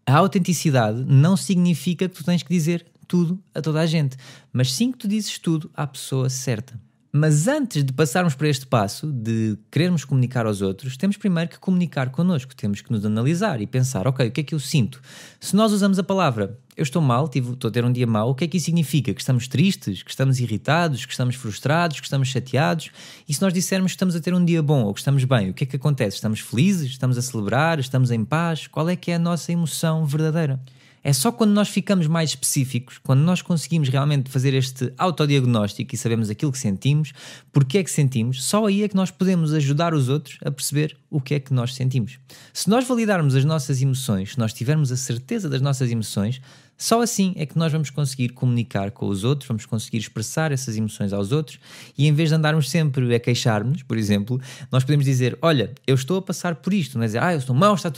A autenticidade não significa que tu tens que dizer tudo a toda a gente, mas sim que tu dizes tudo à pessoa certa. Mas antes de passarmos para este passo, de querermos comunicar aos outros, temos primeiro que comunicar connosco, temos que nos analisar e pensar, ok, o que é que eu sinto? Se nós usamos a palavra, eu estou mal, estou a ter um dia mau, o que é que isso significa? Que estamos tristes, que estamos irritados, que estamos frustrados, que estamos chateados? E se nós dissermos que estamos a ter um dia bom ou que estamos bem, o que é que acontece? Estamos felizes? Estamos a celebrar? Estamos em paz? Qual é que é a nossa emoção verdadeira? É só quando nós ficamos mais específicos, quando nós conseguimos realmente fazer este autodiagnóstico e sabemos aquilo que sentimos, porque é que sentimos, só aí é que nós podemos ajudar os outros a perceber o que é que nós sentimos. Se nós validarmos as nossas emoções, se nós tivermos a certeza das nossas emoções, só assim é que nós vamos conseguir comunicar com os outros, vamos conseguir expressar essas emoções aos outros e em vez de andarmos sempre a queixar-nos, por exemplo, nós podemos dizer, olha, eu estou a passar por isto, não é dizer, eu estou mal, está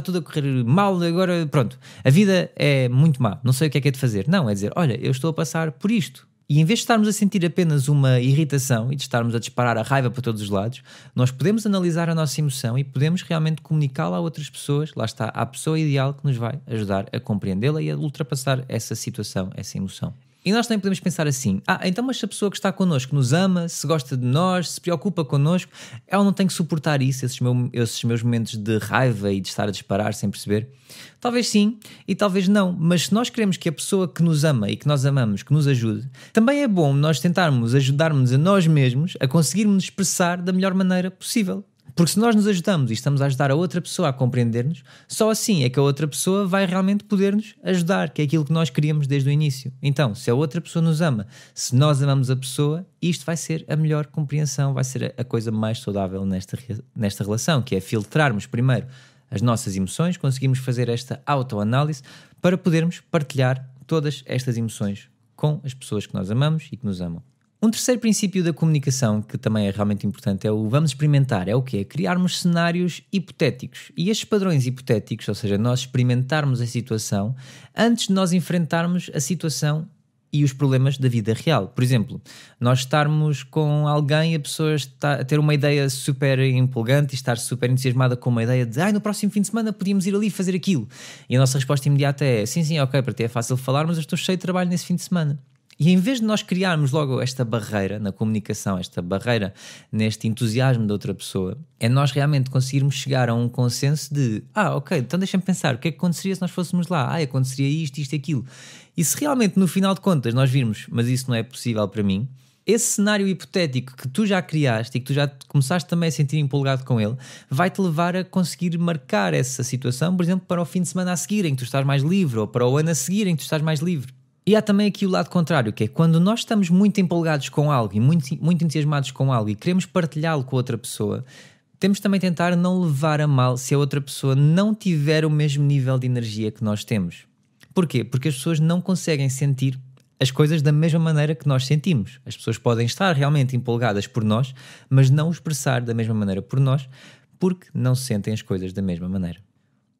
tudo a correr mal, agora pronto, a vida é muito má, não sei o que é de fazer. Não, é dizer, olha, eu estou a passar por isto. E em vez de estarmos a sentir apenas uma irritação e de estarmos a disparar a raiva para todos os lados, nós podemos analisar a nossa emoção e podemos realmente comunicá-la a outras pessoas, lá está, à pessoa ideal que nos vai ajudar a compreendê-la e a ultrapassar essa situação, essa emoção. E nós também podemos pensar assim, então mas se a pessoa que está connosco nos ama, se gosta de nós, se preocupa connosco, ela não tem que suportar isso, esses meus momentos de raiva e de estar a disparar sem perceber? Talvez sim e talvez não, mas se nós queremos que a pessoa que nos ama e que nós amamos, que nos ajude, também é bom nós tentarmos ajudarmos a nós mesmos a conseguirmos nos expressar da melhor maneira possível. Porque se nós nos ajudamos e estamos a ajudar a outra pessoa a compreender-nos, só assim é que a outra pessoa vai realmente poder-nos ajudar, que é aquilo que nós queríamos desde o início. Então, se a outra pessoa nos ama, se nós amamos a pessoa, isto vai ser a melhor compreensão, vai ser a coisa mais saudável nesta relação, que é filtrarmos primeiro as nossas emoções, conseguimos fazer esta autoanálise para podermos partilhar todas estas emoções com as pessoas que nós amamos e que nos amam. Um terceiro princípio da comunicação que também é realmente importante é o vamos experimentar, é o quê? É criarmos cenários hipotéticos. E estes padrões hipotéticos, ou seja, nós experimentarmos a situação antes de nós enfrentarmos a situação e os problemas da vida real. Por exemplo, nós estarmos com alguém e a pessoa está a ter uma ideia super empolgante e estar super entusiasmada com uma ideia de no próximo fim de semana podíamos ir ali fazer aquilo. E a nossa resposta imediata é sim, ok, para ti é fácil falar, mas eu estou cheio de trabalho nesse fim de semana. E em vez de nós criarmos logo esta barreira na comunicação, esta barreira neste entusiasmo da outra pessoa, é nós realmente conseguirmos chegar a um consenso de ok, então deixa-me pensar, o que é que aconteceria se nós fôssemos lá? Aconteceria isto e aquilo. E se realmente no final de contas nós virmos, mas isso não é possível para mim, esse cenário hipotético que tu já criaste e que tu já começaste também a sentir empolgado com ele, vai-te levar a conseguir marcar essa situação, por exemplo, para o fim de semana a seguir em que tu estás mais livre, ou para o ano a seguir em que tu estás mais livre. E há também aqui o lado contrário, que é quando nós estamos muito empolgados com algo e muito entusiasmados com algo e queremos partilhá-lo com outra pessoa, temos também tentar não levar a mal se a outra pessoa não tiver o mesmo nível de energia que nós temos. Porquê? Porque as pessoas não conseguem sentir as coisas da mesma maneira que nós sentimos. As pessoas podem estar realmente empolgadas por nós, mas não o expressar da mesma maneira por nós, porque não sentem as coisas da mesma maneira.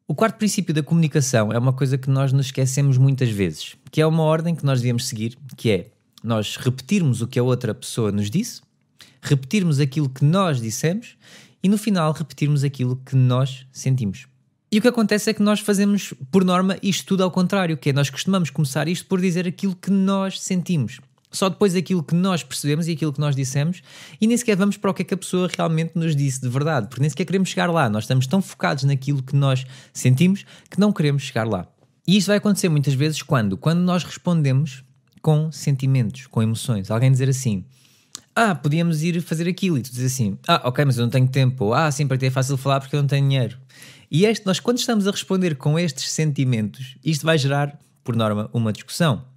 O quarto princípio da comunicação é uma coisa que nós nos esquecemos muitas vezes, que é uma ordem que nós devemos seguir, que é nós repetirmos o que a outra pessoa nos disse, repetirmos aquilo que nós dissemos e no final repetirmos aquilo que nós sentimos. E o que acontece é que nós fazemos, por norma, isto tudo ao contrário, que é nós costumamos começar isto por dizer aquilo que nós sentimos. Só depois aquilo que nós percebemos e aquilo que nós dissemos e nem sequer vamos para o que é que a pessoa realmente nos disse de verdade, porque nem sequer queremos chegar lá. Nós estamos tão focados naquilo que nós sentimos que não queremos chegar lá. E isto vai acontecer muitas vezes quando nós respondemos com sentimentos, com emoções. Alguém dizer assim, podíamos ir fazer aquilo e tu dizes assim, ok, mas eu não tenho tempo, ou sim, para ti é fácil falar porque eu não tenho dinheiro. E nós quando estamos a responder com estes sentimentos, isto vai gerar, por norma, uma discussão.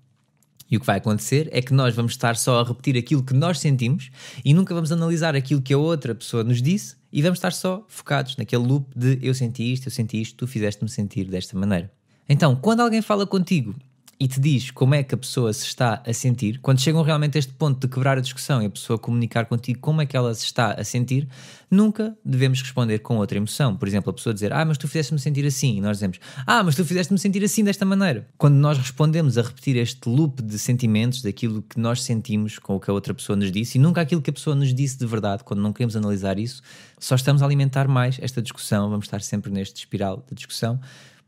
E o que vai acontecer é que nós vamos estar só a repetir aquilo que nós sentimos e nunca vamos analisar aquilo que a outra pessoa nos disse e vamos estar só focados naquele loop de eu senti isto, tu fizeste-me sentir desta maneira. Então, quando alguém fala contigo e te diz como é que a pessoa se está a sentir, quando chegam realmente a este ponto de quebrar a discussão e a pessoa comunicar contigo como é que ela se está a sentir, nunca devemos responder com outra emoção. Por exemplo, a pessoa dizer, mas tu fizeste-me sentir assim, e nós dizemos, mas tu fizeste-me sentir assim desta maneira. Quando nós respondemos a repetir este loop de sentimentos, daquilo que nós sentimos com o que a outra pessoa nos disse, e nunca aquilo que a pessoa nos disse de verdade, quando não queremos analisar isso, só estamos a alimentar mais esta discussão, vamos estar sempre neste espiral de discussão.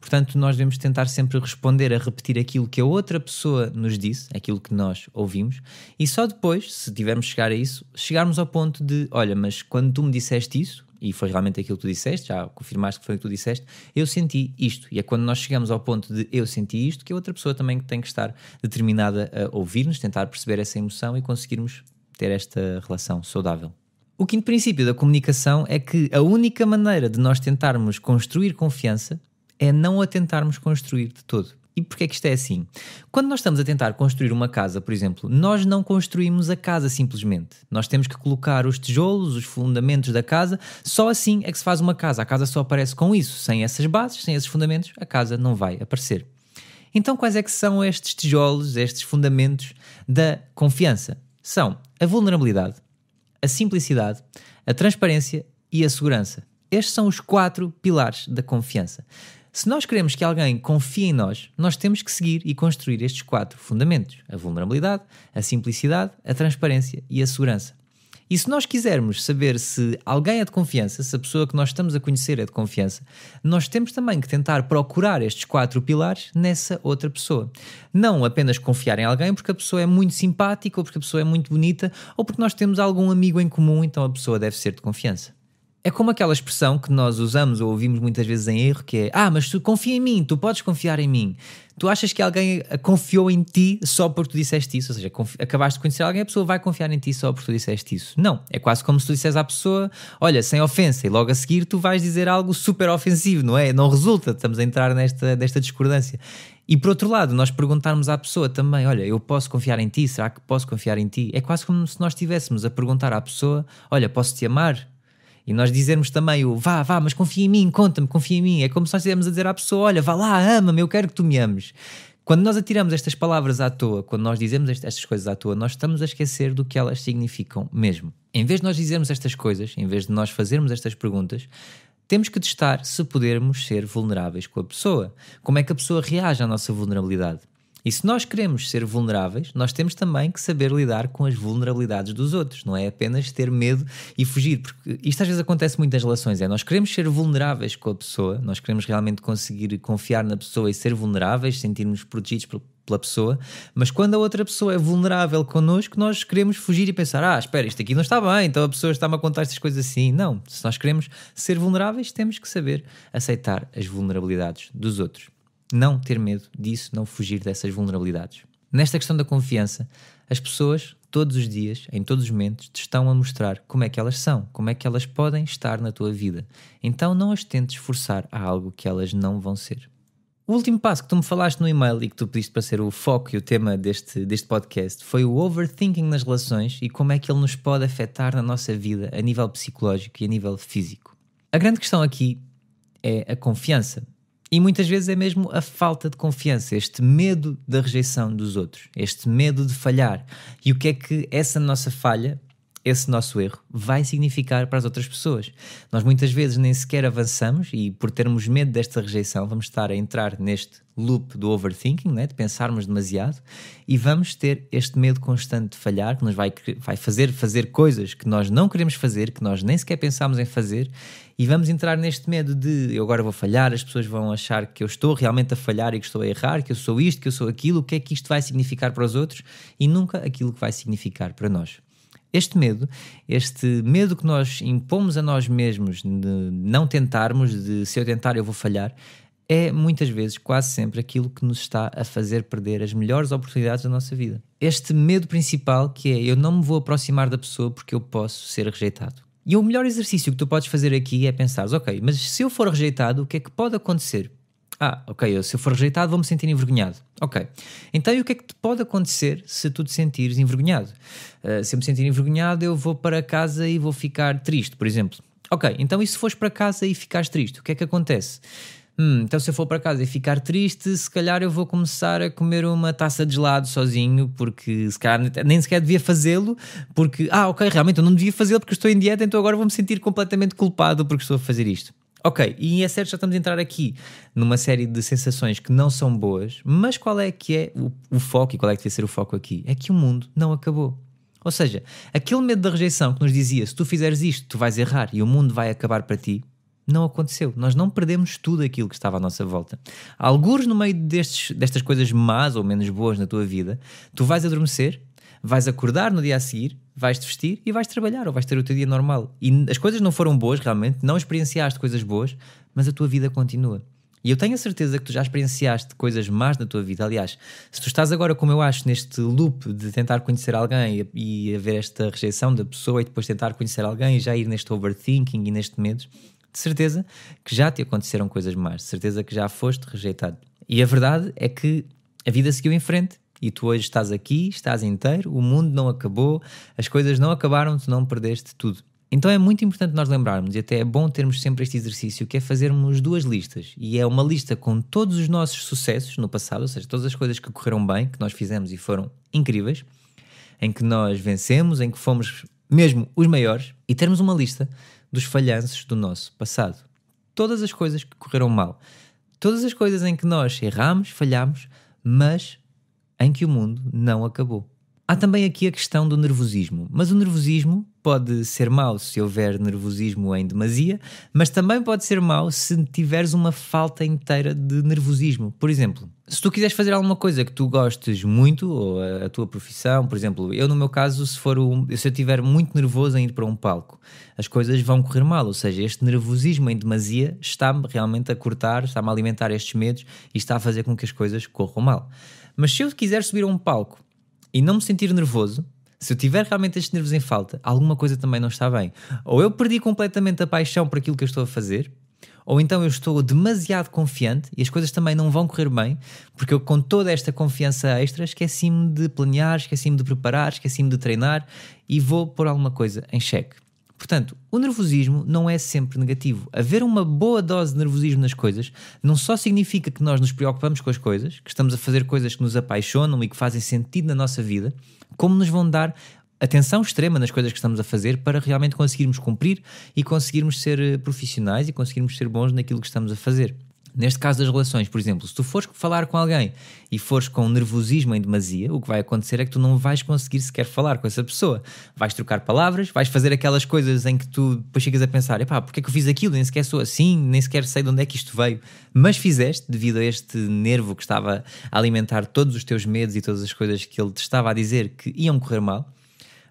Portanto, nós devemos tentar sempre responder a repetir aquilo que a outra pessoa nos disse, aquilo que nós ouvimos, e só depois, se tivermos chegar a isso, chegarmos ao ponto de, olha, mas quando tu me disseste isso, e foi realmente aquilo que tu disseste, já confirmaste que foi o que tu disseste, eu senti isto. E é quando nós chegamos ao ponto de eu senti isto, que a outra pessoa também tem que estar determinada a ouvir-nos, tentar perceber essa emoção e conseguirmos ter esta relação saudável. O quinto princípio da comunicação é que a única maneira de nós tentarmos construir confiança é não a tentarmos construir de todo. E porquê é que isto é assim? Quando nós estamos a tentar construir uma casa, por exemplo, nós não construímos a casa simplesmente. Nós temos que colocar os tijolos, os fundamentos da casa, só assim é que se faz uma casa. A casa só aparece com isso. Sem essas bases, sem esses fundamentos, a casa não vai aparecer. Então quais é que são estes tijolos, estes fundamentos da confiança? São a vulnerabilidade, a simplicidade, a transparência e a segurança. Estes são os 4 pilares da confiança. Se nós queremos que alguém confie em nós, nós temos que seguir e construir estes 4 fundamentos. A vulnerabilidade, a simplicidade, a transparência e a segurança. E se nós quisermos saber se alguém é de confiança, se a pessoa que nós estamos a conhecer é de confiança, nós temos também que tentar procurar estes 4 pilares nessa outra pessoa. Não apenas confiar em alguém porque a pessoa é muito simpática, ou porque a pessoa é muito bonita, ou porque nós temos algum amigo em comum, então a pessoa deve ser de confiança. É como aquela expressão que nós usamos ou ouvimos muitas vezes em erro, que é: mas tu confia em mim, tu podes confiar em mim. Tu achas que alguém confiou em ti só porque tu disseste isso? Ou seja, acabaste de conhecer alguém, a pessoa vai confiar em ti só porque tu disseste isso. Não, é quase como se tu dissesse à pessoa: olha, sem ofensa, e logo a seguir tu vais dizer algo super ofensivo, não é? Não resulta, estamos a entrar nesta discordância. E por outro lado, nós perguntarmos à pessoa também: olha, eu posso confiar em ti? Será que posso confiar em ti? É quase como se nós estivéssemos a perguntar à pessoa: olha, posso te amar? E nós dizermos também vá, mas confia em mim, conta-me, confia em mim. É como se nós estivéssemos a dizer à pessoa: olha, vá lá, ama-me, eu quero que tu me ames. Quando nós atiramos estas palavras à toa, quando nós dizemos estas coisas à toa, nós estamos a esquecer do que elas significam mesmo. Em vez de nós dizermos estas coisas, em vez de nós fazermos estas perguntas, temos que testar se podermos ser vulneráveis com a pessoa. Como é que a pessoa reage à nossa vulnerabilidade? E se nós queremos ser vulneráveis, nós temos também que saber lidar com as vulnerabilidades dos outros, não é apenas ter medo e fugir, porque isto às vezes acontece muito nas relações, nós queremos ser vulneráveis com a pessoa, nós queremos realmente conseguir confiar na pessoa e ser vulneráveis, sentir-nos protegidos pela pessoa, mas quando a outra pessoa é vulnerável connosco, nós queremos fugir e pensar: espera, isto aqui não está bem, então a pessoa está-me a contar estas coisas assim. Não, se nós queremos ser vulneráveis, temos que saber aceitar as vulnerabilidades dos outros. Não ter medo disso, não fugir dessas vulnerabilidades. Nesta questão da confiança, as pessoas, todos os dias, em todos os momentos, te estão a mostrar como é que elas são, como é que elas podem estar na tua vida. Então não as tentes forçar a algo que elas não vão ser. O último passo que tu me falaste no e-mail e que tu pediste para ser o foco e o tema deste podcast foi o overthinking nas relações e como é que ele nos pode afetar na nossa vida a nível psicológico e a nível físico. A grande questão aqui é a confiança. E muitas vezes é mesmo a falta de confiança, este medo da rejeição dos outros, este medo de falhar. E o que é que essa nossa falha, esse nosso erro, vai significar para as outras pessoas? Nós muitas vezes nem sequer avançamos e por termos medo desta rejeição vamos estar a entrar neste loop do overthinking, né? De pensarmos demasiado, e vamos ter este medo constante de falhar, que nos vai fazer coisas que nós não queremos fazer, que nós nem sequer pensámos em fazer, e vamos entrar neste medo de: eu agora vou falhar, as pessoas vão achar que eu estou realmente a falhar e que estou a errar, que eu sou isto, que eu sou aquilo, o que é que isto vai significar para os outros, e nunca aquilo que vai significar para nós. Este medo que nós impomos a nós mesmos de não tentarmos, de se eu tentar eu vou falhar, é muitas vezes, quase sempre, aquilo que nos está a fazer perder as melhores oportunidades da nossa vida. Este medo principal, que é: eu não me vou aproximar da pessoa porque eu posso ser rejeitado. E o melhor exercício que tu podes fazer aqui é pensar: ok, mas se eu for rejeitado, o que é que pode acontecer? Ok, se eu for rejeitado vou-me sentir envergonhado. Ok, então e o que é que te pode acontecer se tu te sentires envergonhado? Se eu me sentir envergonhado, eu vou para casa e vou ficar triste, por exemplo. Ok, então e se fores para casa e ficares triste, o que é que acontece? Então se eu for para casa e ficar triste, se calhar eu vou começar a comer uma taça de gelado sozinho, porque se calhar nem sequer devia fazê-lo, porque, ok, realmente eu não devia fazê-lo porque estou em dieta, então agora vou-me sentir completamente culpado porque estou a fazer isto. Ok, e é certo, já estamos a entrar aqui numa série de sensações que não são boas, mas qual é que é o foco, e qual é que deve ser o foco aqui? É que o mundo não acabou. Ou seja, aquele medo da rejeição que nos dizia: se tu fizeres isto, tu vais errar e o mundo vai acabar para ti, não aconteceu. Nós não perdemos tudo aquilo que estava à nossa volta. Algures no meio destas coisas más ou menos boas na tua vida, tu vais adormecer, vais acordar no dia a seguir, vais-te vestir e vais trabalhar, ou vais ter o teu dia normal. E as coisas não foram boas realmente, não experienciaste coisas boas, mas a tua vida continua. E eu tenho a certeza que tu já experienciaste coisas más na tua vida. Aliás, se tu estás agora, como eu acho, neste loop de tentar conhecer alguém e haver esta rejeição da pessoa e depois tentar conhecer alguém e já ir neste overthinking e neste medo, de certeza que já te aconteceram coisas más, de certeza que já foste rejeitado. E a verdade é que a vida seguiu em frente e tu hoje estás aqui, estás inteiro, o mundo não acabou, as coisas não acabaram, tu não perdeste tudo. Então é muito importante nós lembrarmos, e até é bom termos sempre este exercício, que é fazermos 2 listas. E é uma lista com todos os nossos sucessos no passado, ou seja, todas as coisas que correram bem, que nós fizemos e foram incríveis, em que nós vencemos, em que fomos mesmo os maiores, e termos uma lista dos falhanços do nosso passado. Todas as coisas que correram mal. Todas as coisas em que nós erramos, falhamos, mas em que o mundo não acabou. Há também aqui a questão do nervosismo, mas o nervosismo pode ser mau se houver nervosismo em demasia, mas também pode ser mau se tiveres uma falta inteira de nervosismo. Por exemplo, se tu quiseres fazer alguma coisa que tu gostes muito, ou a tua profissão, por exemplo, eu no meu caso, se eu estiver muito nervoso em ir para um palco, as coisas vão correr mal, ou seja, este nervosismo em demasia está-me realmente a cortar, está-me a alimentar estes medos e está a fazer com que as coisas corram mal. Mas se eu quiser subir a um palco e não me sentir nervoso, se eu tiver realmente estes nervos em falta, alguma coisa também não está bem. Ou eu perdi completamente a paixão por aquilo que eu estou a fazer, ou então eu estou demasiado confiante e as coisas também não vão correr bem, porque eu, com toda esta confiança extra, esqueci-me de planear, esqueci-me de preparar, esqueci-me de treinar e vou pôr alguma coisa em xeque. Portanto, o nervosismo não é sempre negativo. Haver uma boa dose de nervosismo nas coisas não só significa que nós nos preocupamos com as coisas, que estamos a fazer coisas que nos apaixonam e que fazem sentido na nossa vida, como nos vão dar atenção extrema nas coisas que estamos a fazer para realmente conseguirmos cumprir e conseguirmos ser profissionais e conseguirmos ser bons naquilo que estamos a fazer. Neste caso das relações, por exemplo, se tu fores falar com alguém e fores com nervosismo em demasia, o que vai acontecer é que tu não vais conseguir sequer falar com essa pessoa. Vais trocar palavras, vais fazer aquelas coisas em que tu depois chegas a pensar, epá, porque é que eu fiz aquilo? Nem sequer sou assim, nem sequer sei de onde é que isto veio. Mas fizeste devido a este nervo que estava a alimentar todos os teus medos e todas as coisas que ele te estava a dizer que iam correr mal.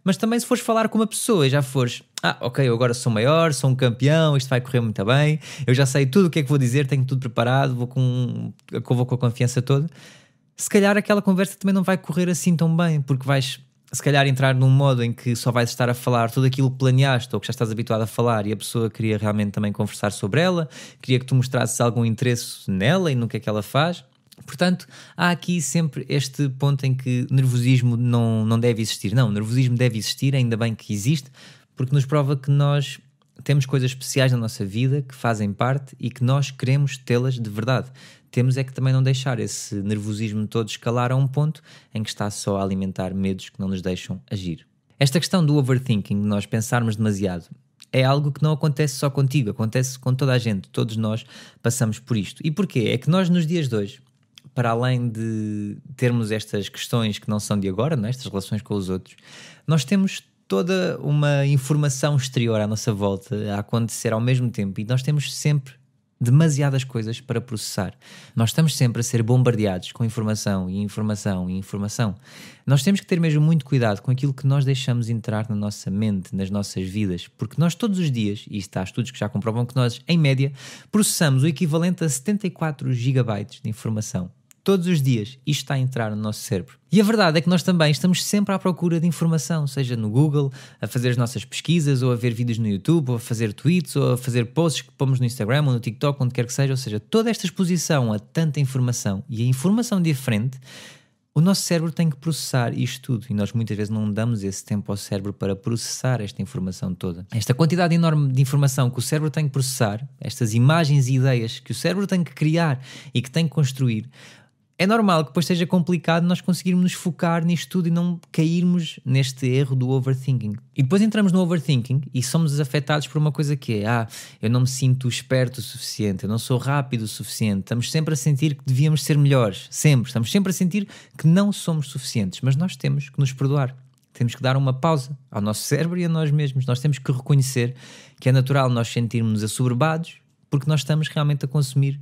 Mas também se fores falar com uma pessoa e já fores, ok, eu agora sou maior, sou um campeão, isto vai correr muito bem, eu já sei tudo o que é que vou dizer, tenho tudo preparado, vou com a confiança toda, se calhar aquela conversa também não vai correr assim tão bem, porque vais se calhar entrar num modo em que só vais estar a falar tudo aquilo que planeaste ou que já estás habituado a falar e a pessoa queria realmente também conversar sobre ela, queria que tu mostrasses algum interesse nela e no que é que ela faz. Portanto, há aqui sempre este ponto em que nervosismo não deve existir. Não, o nervosismo deve existir, ainda bem que existe, porque nos prova que nós temos coisas especiais na nossa vida que fazem parte e que nós queremos tê-las de verdade. Temos é que também não deixar esse nervosismo todo escalar a um ponto em que está só a alimentar medos que não nos deixam agir. Esta questão do overthinking, de nós pensarmos demasiado, é algo que não acontece só contigo, acontece com toda a gente, todos nós passamos por isto. E porquê? É que nós nos dias de hoje, para além de termos estas questões que não são de agora, não é? Estas relações com os outros, nós temos toda uma informação exterior à nossa volta a acontecer ao mesmo tempo e nós temos sempre demasiadas coisas para processar. Nós estamos sempre a ser bombardeados com informação e informação e informação. Nós temos que ter mesmo muito cuidado com aquilo que nós deixamos entrar na nossa mente, nas nossas vidas, porque nós todos os dias, e está há estudos que já comprovam que nós, em média, processamos o equivalente a 74 gigabytes de informação. Todos os dias isto está a entrar no nosso cérebro. E a verdade é que nós também estamos sempre à procura de informação, seja no Google, a fazer as nossas pesquisas, ou a ver vídeos no YouTube, ou a fazer tweets, ou a fazer posts que pomos no Instagram ou no TikTok, onde quer que seja. Ou seja, toda esta exposição a tanta informação e a informação diferente, o nosso cérebro tem que processar isto tudo e nós muitas vezes não damos esse tempo ao cérebro para processar esta informação toda. Esta quantidade enorme de informação que o cérebro tem que processar, estas imagens e ideias que o cérebro tem que criar e que tem que construir, é normal que depois seja complicado nós conseguirmos nos focar nisto tudo e não cairmos neste erro do overthinking. E depois entramos no overthinking e somos afetados por uma coisa que é eu não me sinto esperto o suficiente, eu não sou rápido o suficiente. Estamos sempre a sentir que devíamos ser melhores, sempre. Estamos sempre a sentir que não somos suficientes, mas nós temos que nos perdoar. Temos que dar uma pausa ao nosso cérebro e a nós mesmos. Nós temos que reconhecer que é natural nós sentirmos assoberbados porque nós estamos realmente a consumir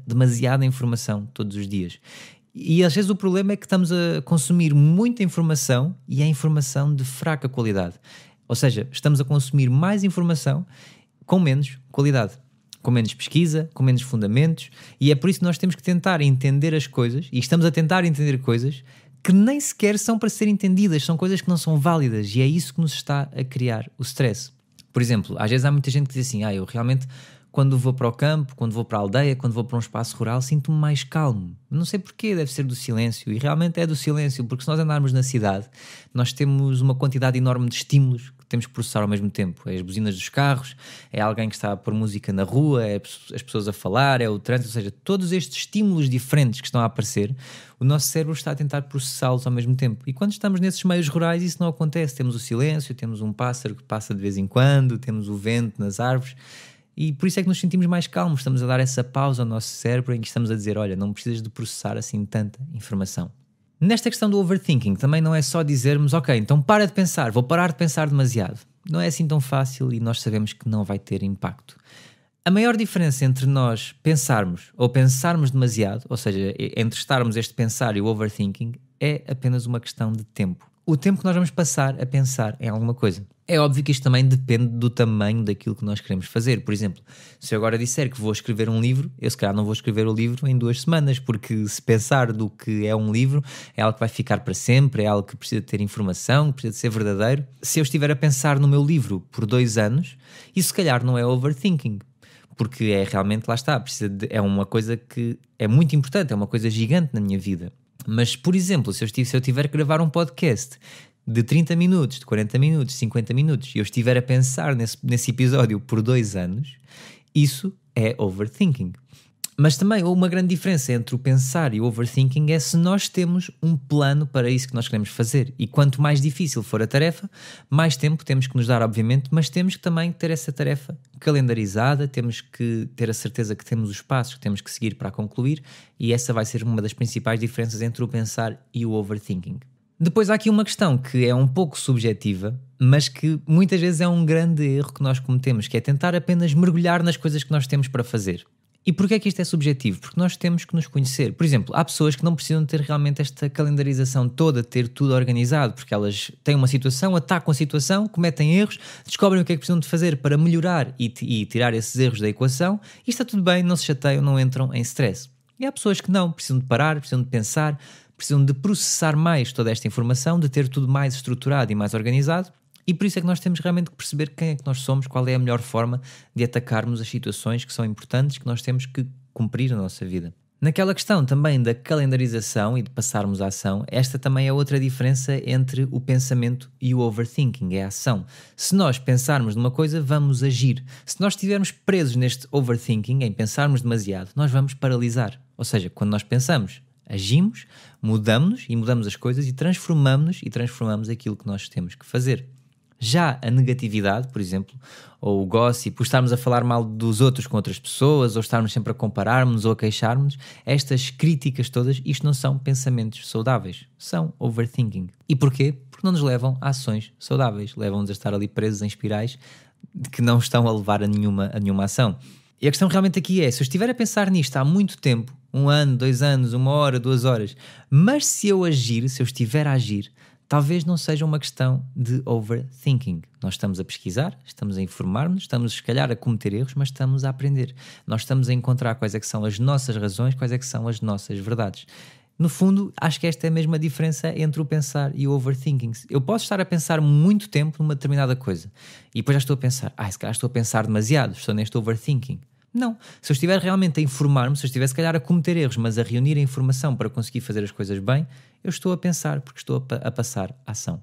demasiada informação todos os dias. E às vezes o problema é que estamos a consumir muita informação e é informação de fraca qualidade. Ou seja, estamos a consumir mais informação com menos qualidade, com menos pesquisa, com menos fundamentos, e é por isso que nós temos que tentar entender as coisas, e estamos a tentar entender coisas que nem sequer são para ser entendidas, são coisas que não são válidas, e é isso que nos está a criar o stress. Por exemplo, às vezes há muita gente que diz assim, eu realmente, quando vou para o campo, quando vou para a aldeia, quando vou para um espaço rural, sinto-me mais calmo. Não sei porquê, deve ser do silêncio. E realmente é do silêncio, porque se nós andarmos na cidade, nós temos uma quantidade enorme de estímulos que temos que processar ao mesmo tempo. É as buzinas dos carros, é alguém que está a pôr música na rua, é as pessoas a falar, é o trânsito, ou seja, todos estes estímulos diferentes que estão a aparecer, o nosso cérebro está a tentar processá-los ao mesmo tempo. E quando estamos nesses meios rurais, isso não acontece. Temos o silêncio, temos um pássaro que passa de vez em quando, temos o vento nas árvores. E por isso é que nos sentimos mais calmos, estamos a dar essa pausa ao nosso cérebro em que estamos a dizer, olha, não precisas de processar assim tanta informação. Nesta questão do overthinking, também não é só dizermos, ok, então para de pensar, vou parar de pensar demasiado. Não é assim tão fácil e nós sabemos que não vai ter impacto. A maior diferença entre nós pensarmos ou pensarmos demasiado, ou seja, entre estarmos este pensar e o overthinking, é apenas uma questão de tempo. O tempo que nós vamos passar a pensar em alguma coisa. É óbvio que isto também depende do tamanho daquilo que nós queremos fazer. Por exemplo, se eu agora disser que vou escrever um livro, eu se calhar não vou escrever o livro em 2 semanas, porque se pensar do que é um livro, é algo que vai ficar para sempre, é algo que precisa ter informação, que precisa de ser verdadeiro. Se eu estiver a pensar no meu livro por 2 anos, isso se calhar não é overthinking, porque é realmente, lá está, é uma coisa que é muito importante, é uma coisa gigante na minha vida. Mas, por exemplo, se eu tiver que gravar um podcast de 30 minutos, de 40 minutos, 50 minutos, e eu estiver a pensar nesse episódio por 2 anos, isso é overthinking. Mas também uma grande diferença entre o pensar e o overthinking é se nós temos um plano para isso que nós queremos fazer. E quanto mais difícil for a tarefa, mais tempo temos que nos dar, obviamente, mas temos que também ter essa tarefa calendarizada, temos que ter a certeza que temos os passos que temos que seguir para concluir, e essa vai ser uma das principais diferenças entre o pensar e o overthinking. Depois há aqui uma questão que é um pouco subjetiva, mas que muitas vezes é um grande erro que nós cometemos, que é tentar apenas mergulhar nas coisas que nós temos para fazer. E porquê é que isto é subjetivo? Porque nós temos que nos conhecer. Por exemplo, há pessoas que não precisam ter realmente esta calendarização toda, ter tudo organizado, porque elas têm uma situação, atacam a situação, cometem erros, descobrem o que é que precisam de fazer para melhorar e tirar esses erros da equação, e está tudo bem, não se chateiam, não entram em stress. E há pessoas que não, precisam de parar, precisam de pensar, precisam de processar mais toda esta informação, de ter tudo mais estruturado e mais organizado. E por isso é que nós temos realmente que perceber quem é que nós somos, qual é a melhor forma de atacarmos as situações que são importantes, que nós temos que cumprir na nossa vida. Naquela questão também da calendarização e de passarmos à ação, esta também é outra diferença entre o pensamento e o overthinking, é a ação. Se nós pensarmos numa coisa, vamos agir. Se nós estivermos presos neste overthinking, em pensarmos demasiado, nós vamos paralisar. Ou seja, quando nós pensamos, agimos, mudamos-nos e mudamos as coisas e transformamos-nos e transformamos aquilo que nós temos que fazer. Já a negatividade, por exemplo, ou o gossip, por estarmos a falar mal dos outros com outras pessoas, ou estarmos sempre a comparar-nos ou a queixar-nos, estas críticas todas, isto não são pensamentos saudáveis, são overthinking. E porquê? Porque não nos levam a ações saudáveis, levam-nos a estar ali presos em espirais que não estão a levar a nenhuma ação. E a questão realmente aqui é, se eu estiver a pensar nisto há muito tempo, 1 ano, 2 anos, 1 hora, 2 horas, mas se eu estiver a agir, talvez não seja uma questão de overthinking. Nós estamos a pesquisar, estamos a informar-nos, estamos se calhar a cometer erros, mas estamos a aprender. Nós estamos a encontrar quais é que são as nossas razões, quais é que são as nossas verdades. No fundo, acho que esta é a mesma diferença entre o pensar e o overthinking. Eu posso estar a pensar muito tempo numa determinada coisa e depois já estou a pensar, se calhar estou a pensar demasiado, estou neste overthinking. Não, se eu estiver realmente a informar-me, se eu estiver se calhar a cometer erros, mas a reunir a informação para conseguir fazer as coisas bem, eu estou a pensar porque estou a passar a ação.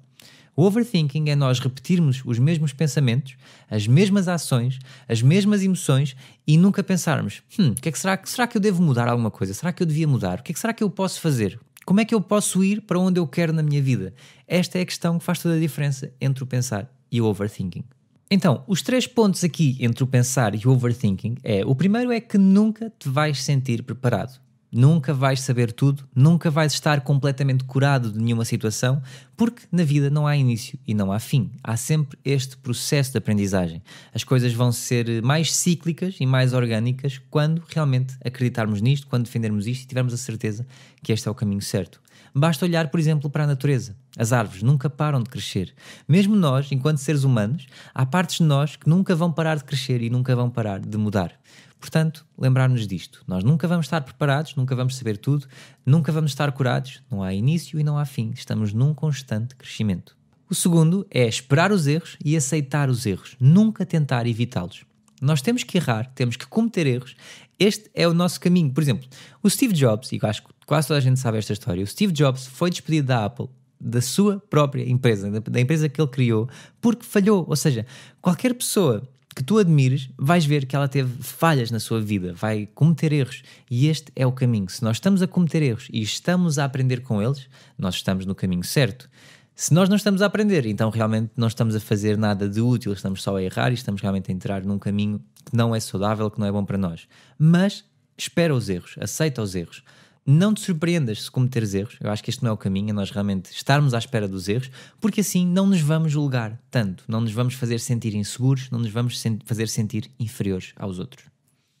O overthinking é nós repetirmos os mesmos pensamentos, as mesmas ações, as mesmas emoções e nunca pensarmos, que é que será que eu devo mudar alguma coisa? Será que eu devia mudar? O que é que será que eu posso fazer? Como é que eu posso ir para onde eu quero na minha vida? Esta é a questão que faz toda a diferença entre o pensar e o overthinking. Então, os 3 pontos aqui entre o pensar e o overthinking o primeiro é que nunca te vais sentir preparado. Nunca vais saber tudo, nunca vais estar completamente curado de nenhuma situação, porque na vida não há início e não há fim. Há sempre este processo de aprendizagem. As coisas vão ser mais cíclicas e mais orgânicas quando realmente acreditarmos nisto, quando defendermos isto e tivermos a certeza que este é o caminho certo. Basta olhar, por exemplo, para a natureza. As árvores nunca param de crescer. Mesmo nós, enquanto seres humanos, há partes de nós que nunca vão parar de crescer e nunca vão parar de mudar. Portanto, lembrar-nos disto. Nós nunca vamos estar preparados, nunca vamos saber tudo, nunca vamos estar curados, não há início e não há fim. Estamos num constante crescimento. O segundo é esperar os erros e aceitar os erros. Nunca tentar evitá-los. Nós temos que errar, temos que cometer erros. Este é o nosso caminho. Por exemplo, o Steve Jobs, e eu acho que quase toda a gente sabe esta história, o Steve Jobs foi despedido da Apple, da sua própria empresa, da empresa que ele criou, porque falhou. Ou seja, qualquer pessoa que tu admires, vais ver que ela teve falhas na sua vida, vai cometer erros. E este é o caminho. Se nós estamos a cometer erros e estamos a aprender com eles, nós estamos no caminho certo. Se nós não estamos a aprender, então realmente não estamos a fazer nada de útil, estamos só a errar e estamos realmente a entrar num caminho que não é saudável, que não é bom para nós. Mas espera os erros, aceita os erros. Não te surpreendas se cometeres erros. Eu acho que este não é o caminho, é nós realmente estarmos à espera dos erros, porque assim não nos vamos julgar tanto, não nos vamos fazer sentir inseguros, não nos vamos fazer sentir inferiores aos outros.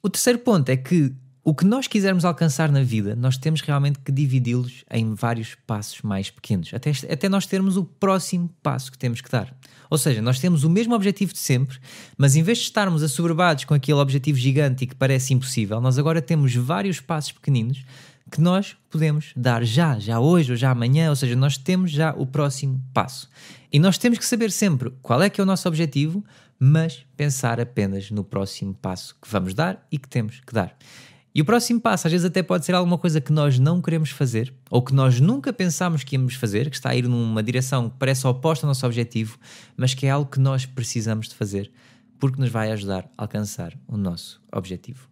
O terceiro ponto é que o que nós quisermos alcançar na vida, nós temos realmente que dividi-los em vários passos mais pequenos, até nós termos o próximo passo que temos que dar. Ou seja, nós temos o mesmo objetivo de sempre, mas em vez de estarmos assoberbados com aquele objetivo gigante e que parece impossível, nós agora temos vários passos pequeninos que nós podemos dar já hoje ou já amanhã, ou seja, nós temos já o próximo passo. E nós temos que saber sempre qual é que é o nosso objetivo, mas pensar apenas no próximo passo que vamos dar e que temos que dar. E o próximo passo às vezes até pode ser alguma coisa que nós não queremos fazer ou que nós nunca pensámos que íamos fazer, que está a ir numa direção que parece oposta ao nosso objetivo, mas que é algo que nós precisamos de fazer porque nos vai ajudar a alcançar o nosso objetivo.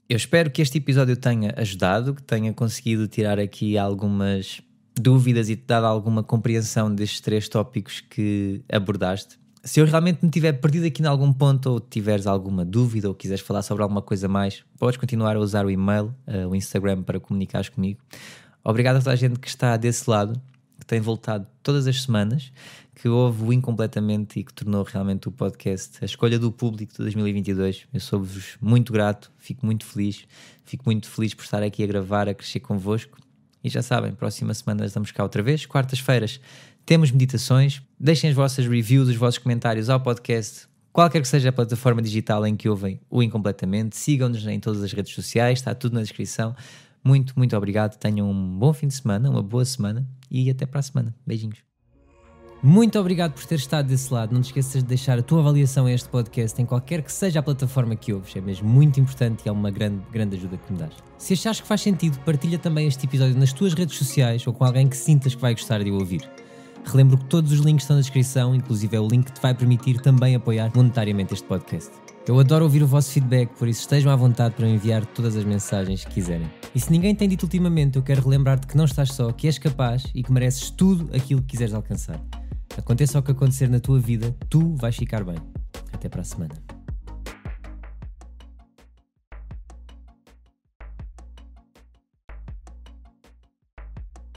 Eu espero que este episódio tenha ajudado, que tenha conseguido tirar aqui algumas dúvidas e te dado alguma compreensão destes 3 tópicos que abordaste. Se eu realmente me tiver perdido aqui em algum ponto ou tiveres alguma dúvida ou quiseres falar sobre alguma coisa mais, podes continuar a usar o e-mail, o Instagram para comunicares comigo. Obrigado a toda a gente que está desse lado, que tem voltado todas as semanas, que ouve o Incompletamente e que tornou realmente o podcast a escolha do público de 2022. Eu sou-vos muito grato, fico muito feliz por estar aqui a gravar, a crescer convosco. E já sabem, próxima semana estamos cá outra vez, quartas-feiras temos meditações. Deixem as vossas reviews, os vossos comentários ao podcast, qualquer que seja a plataforma digital em que ouvem o Incompletamente. Sigam-nos em todas as redes sociais, está tudo na descrição. Muito, muito obrigado, tenham um bom fim de semana, uma boa semana e até para a semana. Beijinhos. Muito obrigado por ter estado desse lado. Não te esqueças de deixar a tua avaliação a este podcast em qualquer que seja a plataforma que ouves. É mesmo muito importante e é uma grande ajuda que me dás. Se achares que faz sentido, partilha também este episódio nas tuas redes sociais ou com alguém que sintas que vai gostar de o ouvir. Relembro que todos os links estão na descrição, inclusive é o link que te vai permitir também apoiar monetariamente este podcast. Eu adoro ouvir o vosso feedback, por isso estejam à vontade para me enviar todas as mensagens que quiserem. E se ninguém tem dito ultimamente, eu quero relembrar-te que não estás só, que és capaz e que mereces tudo aquilo que quiseres alcançar. Aconteça o que acontecer na tua vida, tu vais ficar bem. Até para a semana.